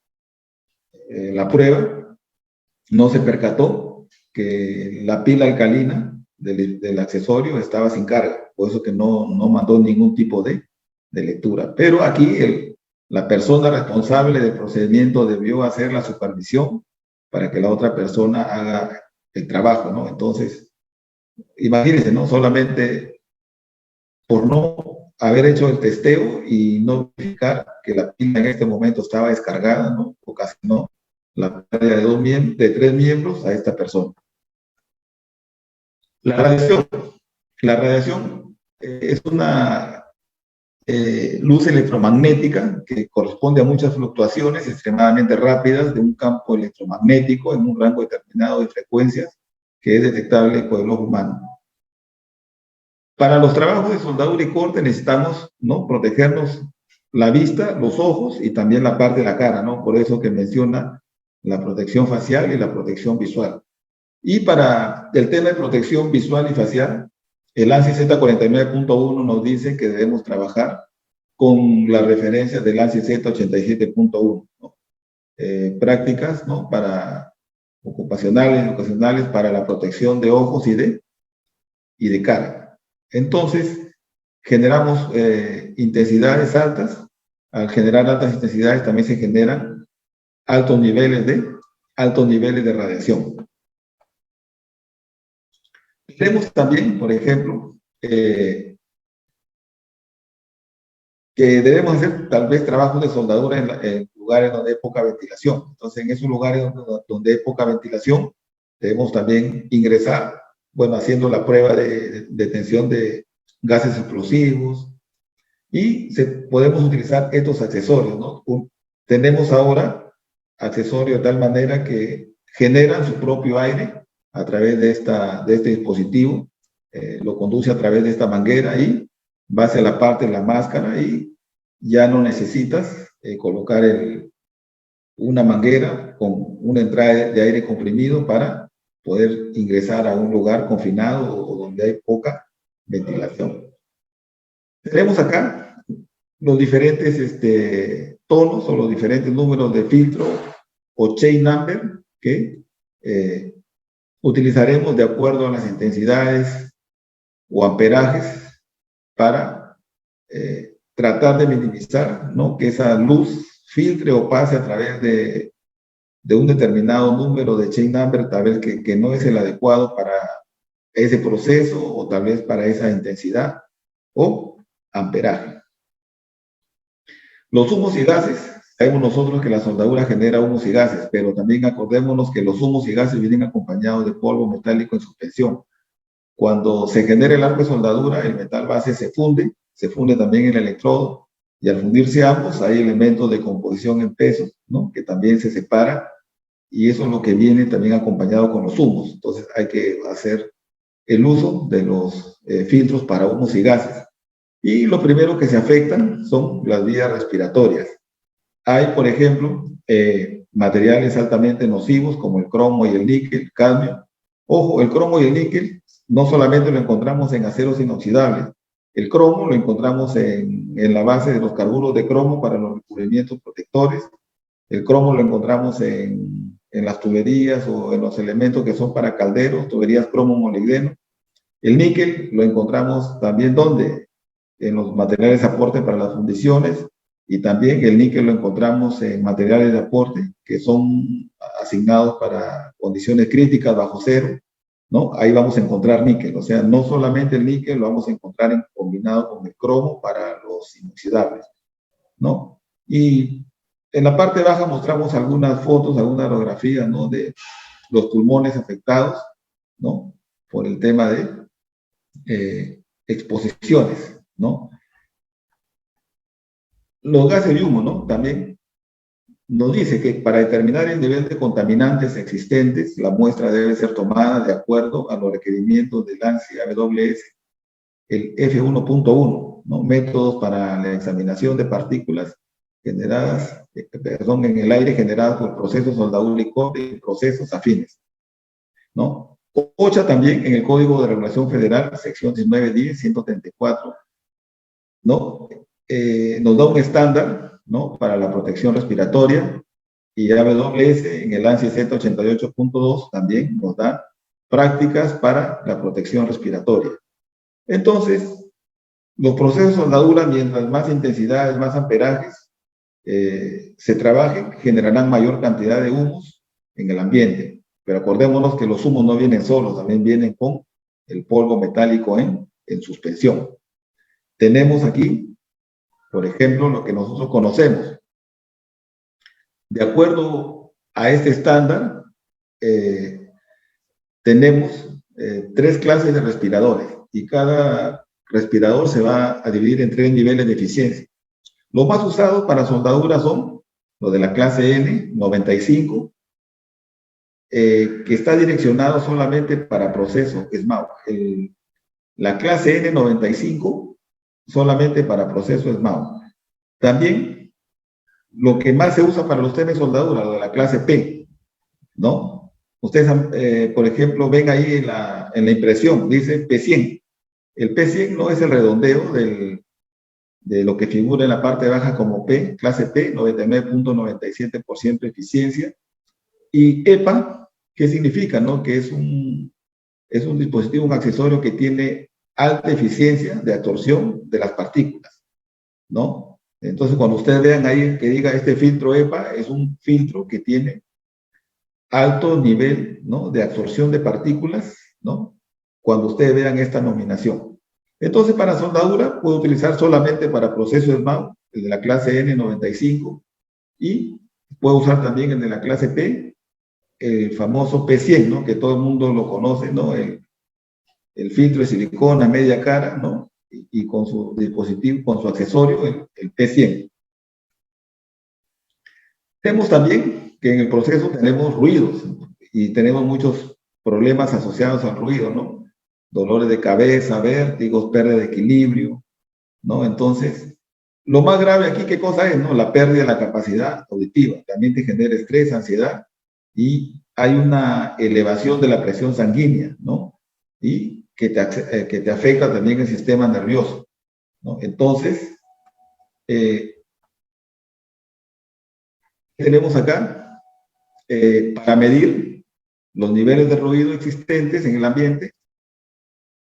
la prueba no se percató que la pila alcalina del accesorio estaba sin carga, por eso que no mandó ningún tipo de lectura. Pero aquí la persona responsable del procedimiento debió hacer la supervisión para que la otra persona haga el trabajo, ¿no? Entonces, imagínense, ¿no? Solamente por no haber hecho el testeo y no verificar que la pila en este momento estaba descargada, ¿no? Ocasionó la pérdida de 3 miembros a esta persona. La radiación es una luz electromagnética que corresponde a muchas fluctuaciones extremadamente rápidas de un campo electromagnético en un rango determinado de frecuencias que es detectable por el ojo humano. Para los trabajos de soldadura y corte necesitamos, ¿no? Protegernos la vista, los ojos y también la parte de la cara, ¿no? Por eso que menciona la protección facial y la protección visual. Y para el tema de protección visual y facial, el ANSI Z49.1 nos dice que debemos trabajar con las referencias del ANSI Z87.1, ¿no? Prácticas, ¿no? Para ocupacionales, educacionales, para la protección de ojos y de cara. Entonces, generamos intensidades altas. Al generar altas intensidades también se generan altos niveles de radiación. Tenemos también, por ejemplo, que debemos hacer tal vez trabajos de soldadura en lugares donde hay poca ventilación. Entonces, en esos lugares donde hay poca ventilación, debemos también ingresar, bueno, haciendo la prueba de detención de gases explosivos y podemos utilizar estos accesorios, ¿no? Tenemos ahora accesorio de tal manera que generan su propio aire a través de este dispositivo, lo conduce a través de esta manguera y va hacia la parte de la máscara y ya no necesitas colocar una manguera con una entrada de aire comprimido para poder ingresar a un lugar confinado o donde hay poca ventilación. Tenemos acá los diferentes tonos o los diferentes números de filtro o chain number que utilizaremos de acuerdo a las intensidades o amperajes para tratar de minimizar, ¿no?, que esa luz filtre o pase a través de un determinado número de chain number, tal vez que no es el adecuado para ese proceso o tal vez para esa intensidad o amperaje. Los humos y gases, sabemos nosotros que la soldadura genera humos y gases, pero también acordémonos que los humos y gases vienen acompañados de polvo metálico en suspensión. Cuando se genera el arco de soldadura, el metal base se funde también el electrodo, y al fundirse ambos hay elementos de composición en peso, ¿no?, que también se separan, y eso es lo que viene también acompañado con los humos. Entonces hay que hacer el uso de los filtros para humos y gases. Y lo primero que se afectan son las vías respiratorias. Hay, por ejemplo, materiales altamente nocivos como el cromo y el níquel, cadmio. Ojo, el cromo y el níquel no solamente lo encontramos en aceros inoxidables. El cromo lo encontramos en la base de los carburos de cromo para los recubrimientos protectores. El cromo lo encontramos en las tuberías o en los elementos que son para calderos, tuberías cromo-molibdeno. El níquel lo encontramos también, ¿dónde? En los materiales de aporte para las fundiciones, y también el níquel lo encontramos en materiales de aporte que son asignados para condiciones críticas bajo cero, ¿no? Ahí vamos a encontrar níquel, o sea, no solamente el níquel lo vamos a encontrar combinado con el cromo para los inoxidables, ¿no? Y en la parte baja mostramos algunas fotos, alguna aerografía, ¿no?, de los pulmones afectados, ¿no?, por el tema de exposiciones, ¿no? Los gases de humo, ¿no?, también nos dice que para determinar el nivel de contaminantes existentes, la muestra debe ser tomada de acuerdo a los requerimientos del ANSI AWS, el F1.1, ¿no?, métodos para la examinación de partículas generadas, en el aire generadas por procesos soldadura y corte y procesos afines, ¿no? OCHA también en el Código de Regulación Federal, sección 1910-134, ¿no?, nos da un estándar, ¿no?, para la protección respiratoria, y AWS en el ANSI Z88.2 también nos da prácticas para la protección respiratoria. Entonces, los procesos de soldadura, mientras más intensidades, más amperajes se trabajen, generarán mayor cantidad de humos en el ambiente. Pero acordémonos que los humos no vienen solos, también vienen con el polvo metálico en suspensión. Tenemos aquí, por ejemplo, lo que nosotros conocemos. De acuerdo a este estándar, tenemos 3 clases de respiradores, y cada respirador se va a dividir en 3 niveles de eficiencia. Los más usados para soldadura son los de la clase N95, que está direccionado solamente para proceso SMAU. La clase N95 solamente para proceso SMAU. También lo que más se usa para los temas de soldadura, lo de la clase P, ¿no? Ustedes, por ejemplo, ven ahí en la impresión, dice P100. El P100 no es el redondeo de lo que figura en la parte baja como P, clase P, 99.97% de eficiencia. Y EPA, ¿qué significa, no? Que es un dispositivo, un accesorio que tiene alta eficiencia de absorción de las partículas, ¿no? Entonces, cuando ustedes vean ahí que diga este filtro EPA, es un filtro que tiene alto nivel, ¿no?, de absorción de partículas, ¿no?, cuando ustedes vean esta nominación. Entonces, para soldadura, puedo utilizar solamente para procesos SMAU, el de la clase N95, y puedo usar también el de la clase P, el famoso P100, ¿no?, que todo el mundo lo conoce, ¿no?, el filtro de silicona media cara, ¿no?, y con su dispositivo, con su accesorio, el P100. Tenemos también que en el proceso tenemos ruidos y tenemos muchos problemas asociados al ruido, ¿no? Dolores de cabeza, vértigos, pérdida de equilibrio, ¿no? Entonces, lo más grave aquí, ¿qué cosa es? ¿No? La pérdida de la capacidad auditiva. También te genera estrés, ansiedad y hay una elevación de la presión sanguínea, ¿no? Y que te afecta también el sistema nervioso, ¿no? Entonces, tenemos acá para medir los niveles de ruido existentes en el ambiente.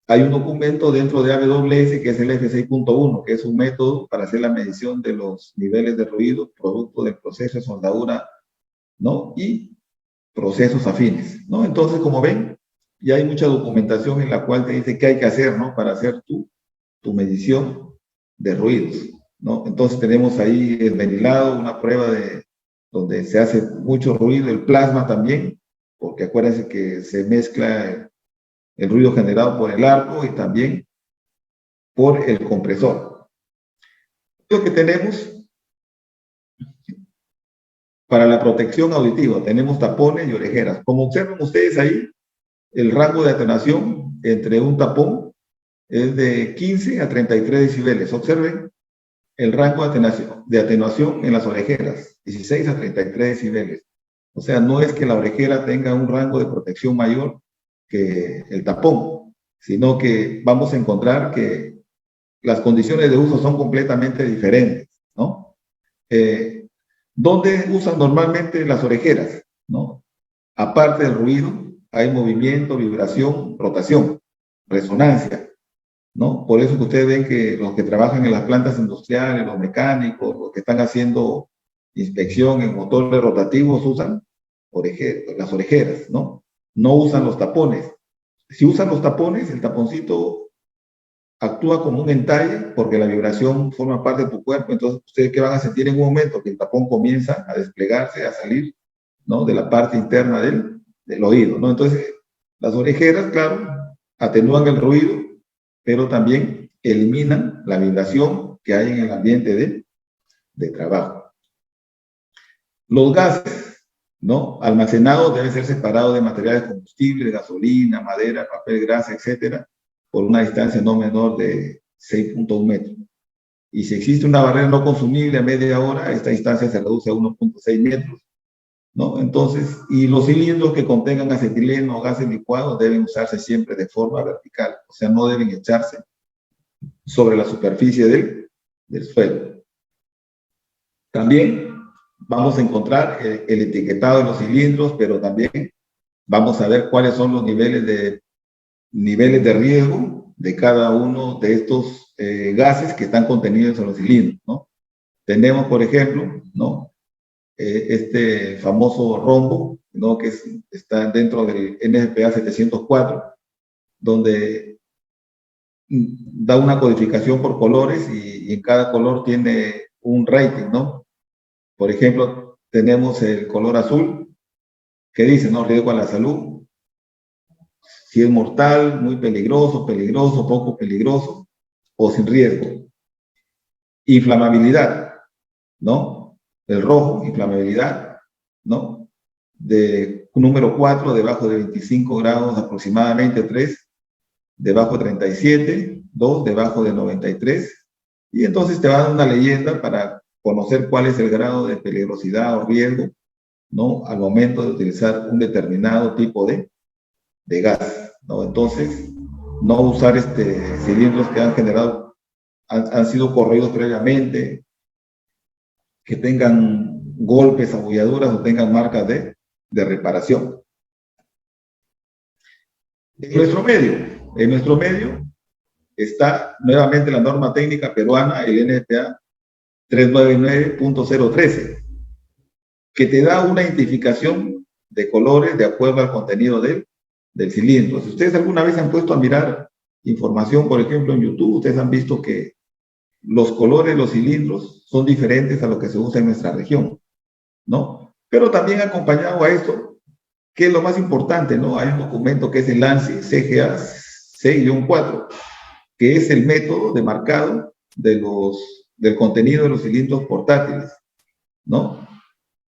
Hay un documento dentro de AWS que es el F6.1, que es un método para hacer la medición de los niveles de ruido producto del proceso de soldadura, ¿no? Y procesos afines, ¿no? Entonces, como ven, ya hay mucha documentación en la cual te dice qué hay que hacer, ¿no? Para hacer tu medición de ruidos, ¿no? Entonces tenemos ahí el ventilado, una prueba donde se hace mucho ruido, el plasma también, porque acuérdense que se mezcla el ruido generado por el arco y también por el compresor. Lo que tenemos para la protección auditiva, tenemos tapones y orejeras. Como observan ustedes ahí, el rango de atenuación entre un tapón es de 15 a 33 decibeles. Observen el rango de atenuación en las orejeras, 16 a 33 decibeles. O sea, no es que la orejera tenga un rango de protección mayor que el tapón, sino que vamos a encontrar que las condiciones de uso son completamente diferentes, ¿no? ¿Dónde usan normalmente las orejeras? ¿No? Aparte del ruido, hay movimiento, vibración, rotación, resonancia, ¿no? Por eso que ustedes ven que los que trabajan en las plantas industriales, los mecánicos, los que están haciendo inspección en motores rotativos usan las orejeras, ¿no? No usan los tapones. Si usan los tapones, el taponcito actúa como un entalle porque la vibración forma parte de tu cuerpo. Entonces, ¿ustedes qué van a sentir en un momento? Que el tapón comienza a desplegarse, a salir, ¿no? De la parte interna del oído, ¿no? Entonces, las orejeras, claro, atenúan el ruido, pero también eliminan la vibración que hay en el ambiente de trabajo. Los gases, ¿no? Almacenados deben ser separados de materiales combustibles, gasolina, madera, papel, grasa, etcétera, por una distancia no menor de 6.1 metros. Y si existe una barrera no consumible a media hora, esta distancia se reduce a 1.6 metros, ¿no? Entonces, y los cilindros que contengan acetileno o gases licuados deben usarse siempre de forma vertical, o sea, no deben echarse sobre la superficie del suelo. También vamos a encontrar el etiquetado de los cilindros, pero también vamos a ver cuáles son los niveles de riesgo de cada uno de estos gases que están contenidos en los cilindros, ¿no? Tenemos, por ejemplo, ¿no? Este famoso rombo, ¿no? Que está dentro del NFPA 704, donde da una codificación por colores y en cada color tiene un rating, ¿no? Por ejemplo, tenemos el color azul, que dice, ¿no? Riesgo a la salud. Si es mortal, muy peligroso, peligroso, poco peligroso, o sin riesgo. Inflamabilidad, ¿no? El rojo, inflamabilidad, ¿no? De número 4, debajo de 25 grados aproximadamente, 3, debajo de 37, 2, debajo de 93, y entonces te va a dar una leyenda para conocer cuál es el grado de peligrosidad o riesgo, ¿no? Al momento de utilizar un determinado tipo de gas, ¿no? Entonces, no usar cilindros que han sido corroídos previamente, que tengan golpes, abolladuras o tengan marcas de reparación. En nuestro medio está nuevamente la norma técnica peruana, el NFPA 399.013, que te da una identificación de colores de acuerdo al contenido del cilindro. Si ustedes alguna vez se han puesto a mirar información, por ejemplo, en YouTube, ustedes han visto que los colores de los cilindros son diferentes a lo que se usa en nuestra región, ¿no? Pero también acompañado a esto, que es lo más importante, ¿no? Hay un documento que es el ANSI CGA 6-4, que es el método de marcado del contenido de los cilindros portátiles, ¿no?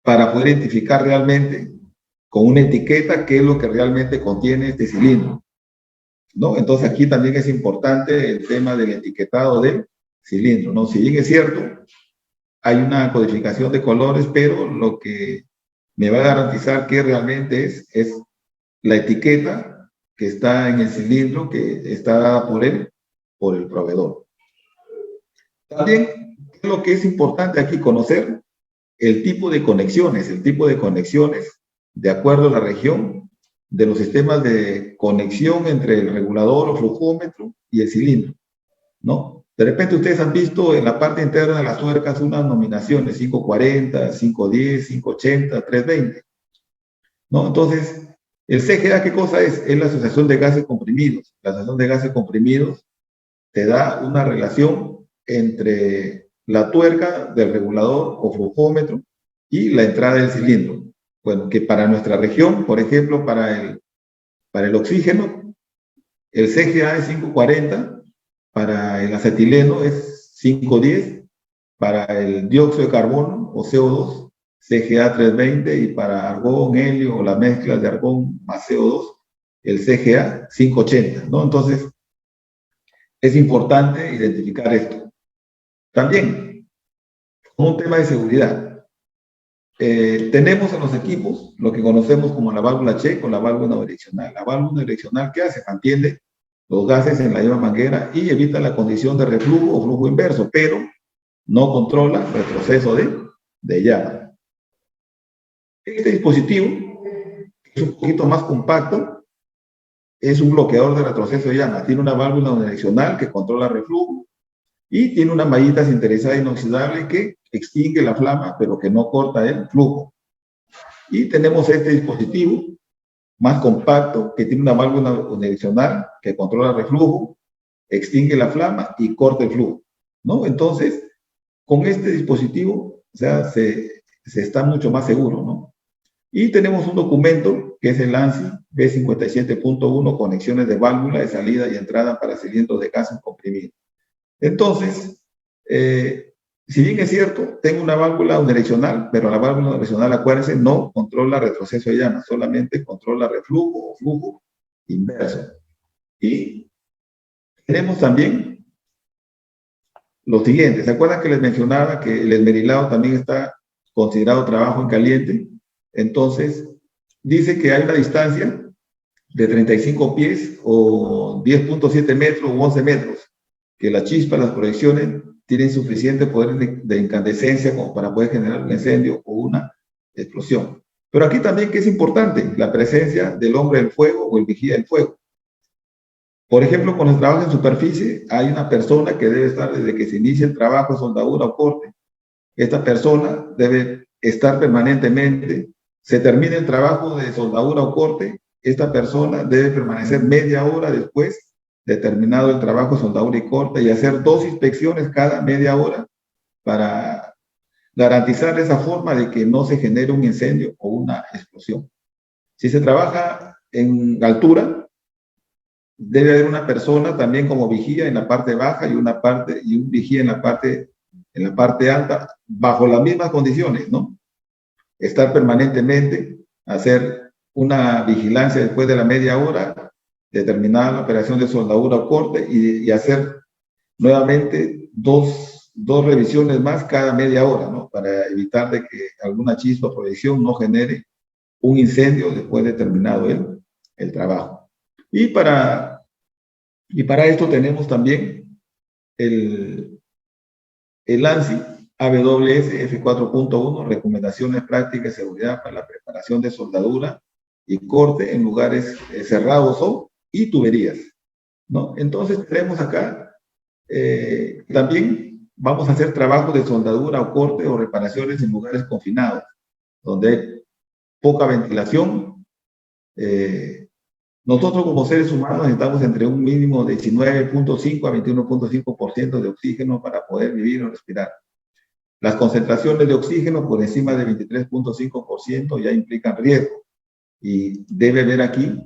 para poder identificar realmente con una etiqueta qué es lo que realmente contiene este cilindro, ¿no? Entonces aquí también es importante el tema del etiquetado del cilindro, ¿no? Si bien es cierto, hay una codificación de colores, pero lo que me va a garantizar que realmente es la etiqueta que está en el cilindro, que está dada por el proveedor. También lo que es importante aquí conocer el tipo de conexiones, de acuerdo a la región de los sistemas de conexión entre el regulador o flujómetro y el cilindro, ¿no? De repente ustedes han visto en la parte interna de las tuercas unas nominaciones 540, 510, 580, 320, ¿no? Entonces, el CGA, ¿qué cosa es? Es la asociación de gases comprimidos. La asociación de gases comprimidos te da una relación entre la tuerca del regulador o flujómetro y la entrada del cilindro. Bueno, que para nuestra región, por ejemplo, para el oxígeno, el CGA es 540, para el acetileno es 510, para el dióxido de carbono o CO2, CGA 320, y para argón, helio o la mezcla de argón más CO2, el CGA 580, ¿no? Entonces, es importante identificar esto. También, como un tema de seguridad, tenemos en los equipos lo que conocemos como la válvula check o la válvula direccional. La válvula direccional, ¿qué hace? Mantiene los gases en la misma manguera y evita la condición de reflujo o flujo inverso, pero no controla el proceso de llama. Este dispositivo, que es un poquito más compacto, es un bloqueador de retroceso de llama. Tiene una válvula direccional que controla el reflujo y tiene una mallita sinterizada inoxidable que extingue la flama, pero que no corta el flujo. Y tenemos este dispositivo más compacto que tiene una válvula unidireccional que controla el reflujo, extingue la flama y corta el flujo, ¿no? Entonces, con este dispositivo, o sea, se está mucho más seguro, ¿no? Y tenemos un documento que es el ANSI B57.1, conexiones de válvula de salida y entrada para cilindros de gases comprimidos. Entonces, si bien es cierto, tengo una válvula unidireccional, pero la válvula unidireccional, acuérdense, no controla retroceso de llama, solamente controla reflujo o flujo inverso. Y tenemos también lo siguiente. ¿Se acuerdan que les mencionaba que el esmerilado también está considerado trabajo en caliente? Entonces, dice que hay una distancia de 35 pies o 10.7 metros o 11 metros, que las chispas, las proyecciones tienen suficiente poder de incandescencia como para poder generar un incendio o una explosión. Pero aquí también, que es importante, la presencia del hombre del fuego o el vigía del fuego. Por ejemplo, cuando se trabaja en superficie, hay una persona que debe estar desde que se inicia el trabajo de soldadura o corte. Esta persona debe estar permanentemente. Se termina el trabajo de soldadura o corte, esta persona debe permanecer media hora después de terminado el trabajo de soldadura y corte y hacer 2 inspecciones cada media hora para garantizar esa forma de que no se genere un incendio o una explosión. Si se trabaja en altura, debe haber una persona también como vigía en la parte baja y un vigía en la parte alta, bajo las mismas condiciones, ¿no? Estar permanentemente, hacer una vigilancia después de la media hora, determinar la operación de soldadura o corte y hacer nuevamente dos revisiones más cada media hora, ¿no? Para evitar de que alguna chispa o proyección no genere un incendio después de terminado el trabajo. Y para esto tenemos también el ANSI AWS F4.1, recomendaciones prácticas de seguridad para la preparación de soldadura y corte en lugares cerrados y tuberías, ¿no? Entonces tenemos acá, también vamos a hacer trabajos de soldadura o corte o reparaciones en lugares confinados, donde hay poca ventilación. Nosotros como seres humanos necesitamos entre un mínimo de 19.5 a 21.5% de oxígeno para poder vivir o respirar. Las concentraciones de oxígeno por encima de 23.5% ya implican riesgo y debe haber aquí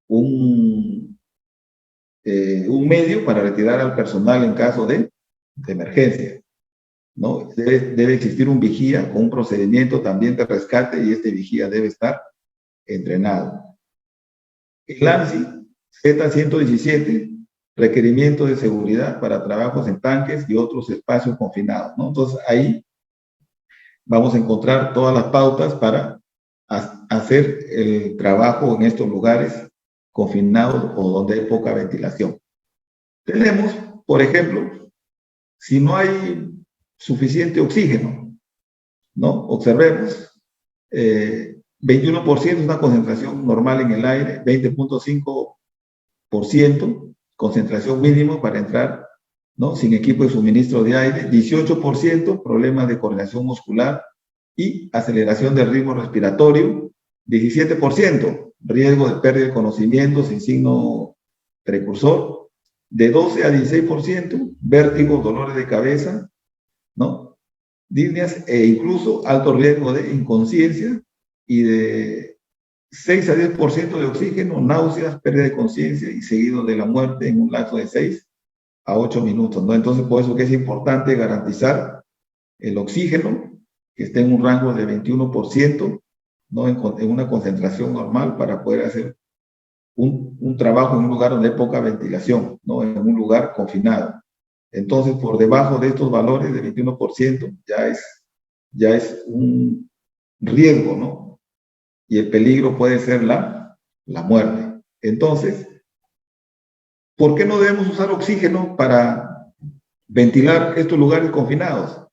un medio para retirar al personal en caso de emergencia. ¿no? Debe existir un vigía con un procedimiento también de rescate y este vigía debe estar entrenado. El ANSI Z117, requerimiento de seguridad para trabajos en tanques y otros espacios confinados, ¿no? Entonces ahí vamos a encontrar todas las pautas para hacer el trabajo en estos lugares confinados o donde hay poca ventilación. Tenemos, por ejemplo, si no hay suficiente oxígeno, ¿no? Observemos, 21% es una concentración normal en el aire, 20.5% concentración mínimo para entrar, ¿no? Sin equipo de suministro de aire, 18% problemas de coordinación muscular y aceleración del ritmo respiratorio, 17% riesgo de pérdida de conocimiento sin signo precursor, de 12 a 16% vértigo, dolores de cabeza, ¿no? Líneas e incluso alto riesgo de inconsciencia y de 6 a 10% de oxígeno, náuseas, pérdida de conciencia y seguido de la muerte en un lapso de 6 a 8 minutos, ¿no? Entonces, por eso que es importante garantizar el oxígeno, que esté en un rango de 21%, ¿no? En una concentración normal para poder hacer un trabajo en un lugar donde hay poca ventilación, ¿no? En un lugar confinado. Entonces, por debajo de estos valores de 21% ya es un riesgo, ¿no? Y el peligro puede ser la muerte. Entonces, ¿por qué no debemos usar oxígeno para ventilar estos lugares confinados?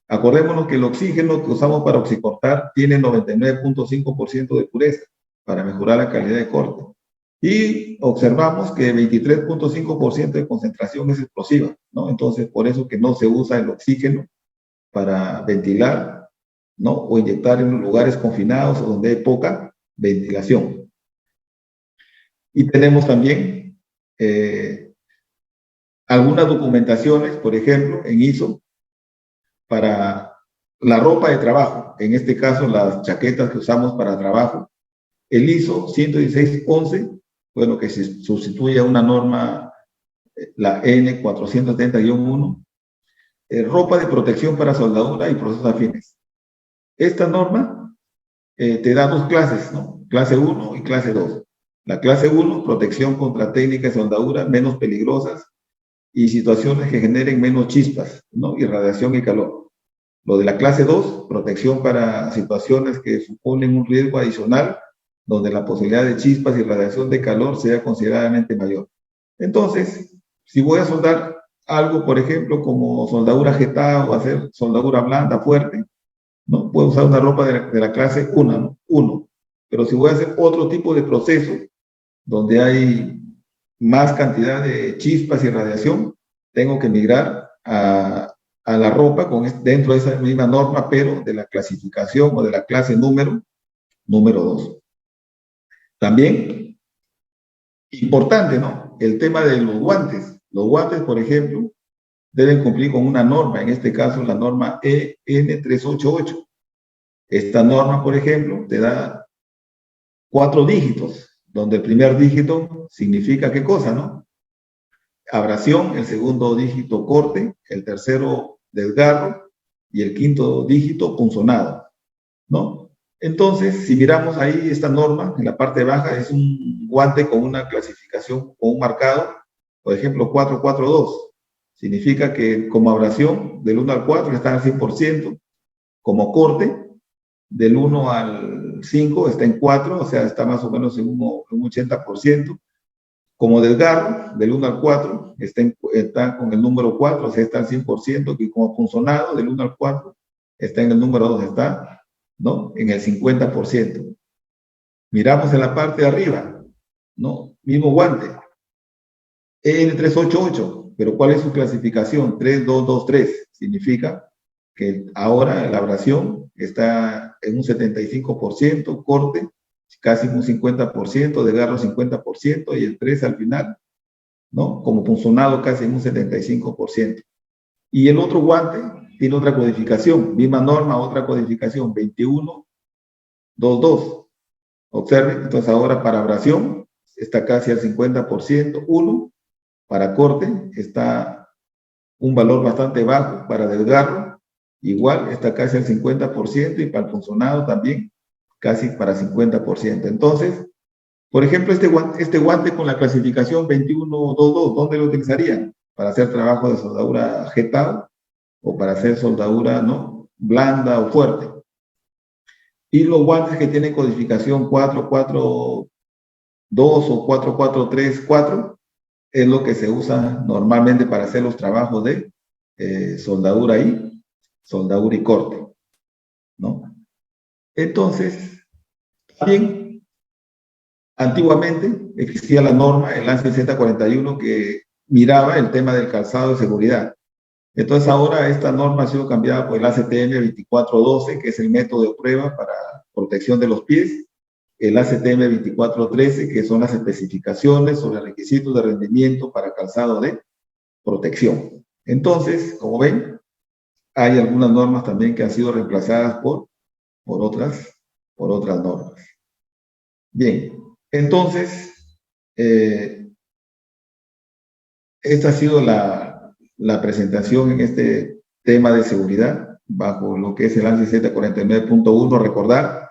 Acordémonos que el oxígeno que usamos para oxicortar tiene 99.5% de pureza para mejorar la calidad de corte. Y observamos que 23.5% de concentración es explosiva, ¿no? Entonces, por eso que no se usa el oxígeno para ventilar, ¿no? O inyectar en lugares confinados o donde hay poca ventilación. Y tenemos también algunas documentaciones, por ejemplo, en ISO, para la ropa de trabajo, en este caso las chaquetas que usamos para trabajo. El ISO 11611, bueno, que se sustituye a una norma, la N470-1, ropa de protección para soldadura y procesos afines. Esta norma te da dos clases, ¿no? Clase 1 y clase 2. La clase 1, protección contra técnicas de soldadura menos peligrosas y situaciones que generen menos chispas, ¿no? Y radiación y calor. Lo de la clase 2, protección para situaciones que suponen un riesgo adicional, donde la posibilidad de chispas y radiación de calor sea considerablemente mayor. Entonces, si voy a soldar algo, por ejemplo, como soldadura jetada o hacer soldadura blanda, fuerte, ¿no? Puedo usar una ropa de la clase 1, ¿no? 1. Pero si voy a hacer otro tipo de proceso, donde hay más cantidad de chispas y radiación, tengo que migrar a la ropa dentro de esa misma norma, pero de la clasificación o de la clase número 2. También, importante, ¿no? El tema de los guantes. Los guantes, por ejemplo, deben cumplir con una norma, en este caso la norma EN388. Esta norma, por ejemplo, te da 4 dígitos, donde el primer dígito significa qué cosa, ¿no? Abrasión, el segundo dígito corte, el tercero desgarro y el quinto dígito punzonado, ¿no? Entonces, si miramos ahí esta norma, en la parte baja es un guante con una clasificación, con un marcado, por ejemplo, 442. Significa que como abrasión, del 1 al 4 está al 100%, como corte, del 1 al 5 está en 4, o sea, está más o menos en un 80%. Como desgarro, del 1 al 4, está con el número 4, o sea, está al 100%, y como punzonado, del 1 al 4, está en el número 2, está, ¿no? En el 50%. Miramos en la parte de arriba, ¿no? Mismo guante, EN388, pero ¿cuál es su clasificación? 3223, significa que ahora la abrasión está en un 75%, corte casi un 50%, desgarro 50%, y el 3 al final, ¿no? Como punzonado casi en un 75%. Y el otro guante tiene otra codificación, misma norma, otra codificación, 2122. Observen, entonces ahora para abrasión está casi al 50%, 1, para corte está un valor bastante bajo, para desgarro igual está casi al 50% y para el funcionado también casi para 50%. Entonces, por ejemplo, este guante con la clasificación 2122, ¿dónde lo utilizarían? Para hacer trabajo de soldadura jetado o para hacer soldadura, ¿no?, blanda o fuerte. Y los guantes que tienen codificación 442 o 4434 es lo que se usa normalmente para hacer los trabajos de soldadura y corte, ¿no? Entonces, también antiguamente existía la norma, el ANSI Z41, que miraba el tema del calzado de seguridad. Entonces ahora esta norma ha sido cambiada por el ACTM 2412, que es el método de prueba para protección de los pies, el ACTM 2413, que son las especificaciones sobre requisitos de rendimiento para calzado de protección. Entonces, como ven, hay algunas normas también que han sido reemplazadas por otras normas. Bien, entonces, esta ha sido la presentación en este tema de seguridad bajo lo que es el ANSI Z49.1. Recordar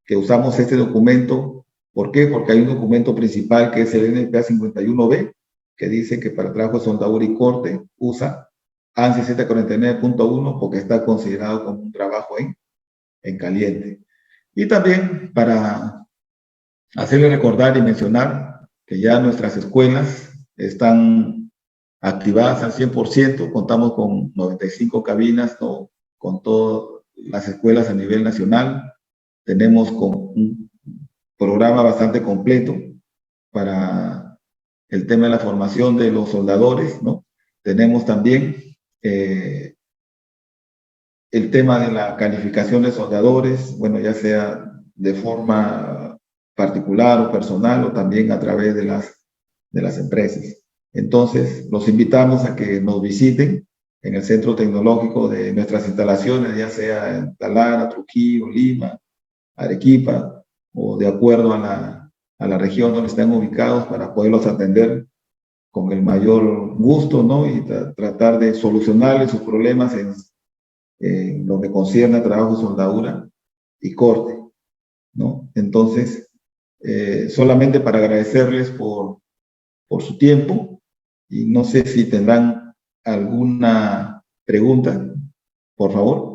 que usamos este documento. ¿Por qué? Porque hay un documento principal que es el NPA 51B, que dice que para trabajo de soldadura y corte usa ANSI Z49.1 porque está considerado como un trabajo en caliente. Y también para hacerle recordar y mencionar que ya nuestras escuelas están activadas al 100%, contamos con 95 cabinas, ¿no?, con todas las escuelas a nivel nacional. Tenemos un programa bastante completo para el tema de la formación de los soldadores, ¿no? Tenemos también el tema de la calificación de soldadores, bueno, ya sea de forma particular o personal o también a través de las empresas. Entonces, los invitamos a que nos visiten en el centro tecnológico de nuestras instalaciones, ya sea en Talara, Trujillo, Lima, Arequipa, o de acuerdo a la región donde están ubicados para poderlos atender con el mayor gusto, ¿no?, y tratar de solucionarles sus problemas en lo que concierne a trabajo de soldadura y corte, ¿no? Entonces, solamente para agradecerles por su tiempo, y no sé si tendrán alguna pregunta, por favor.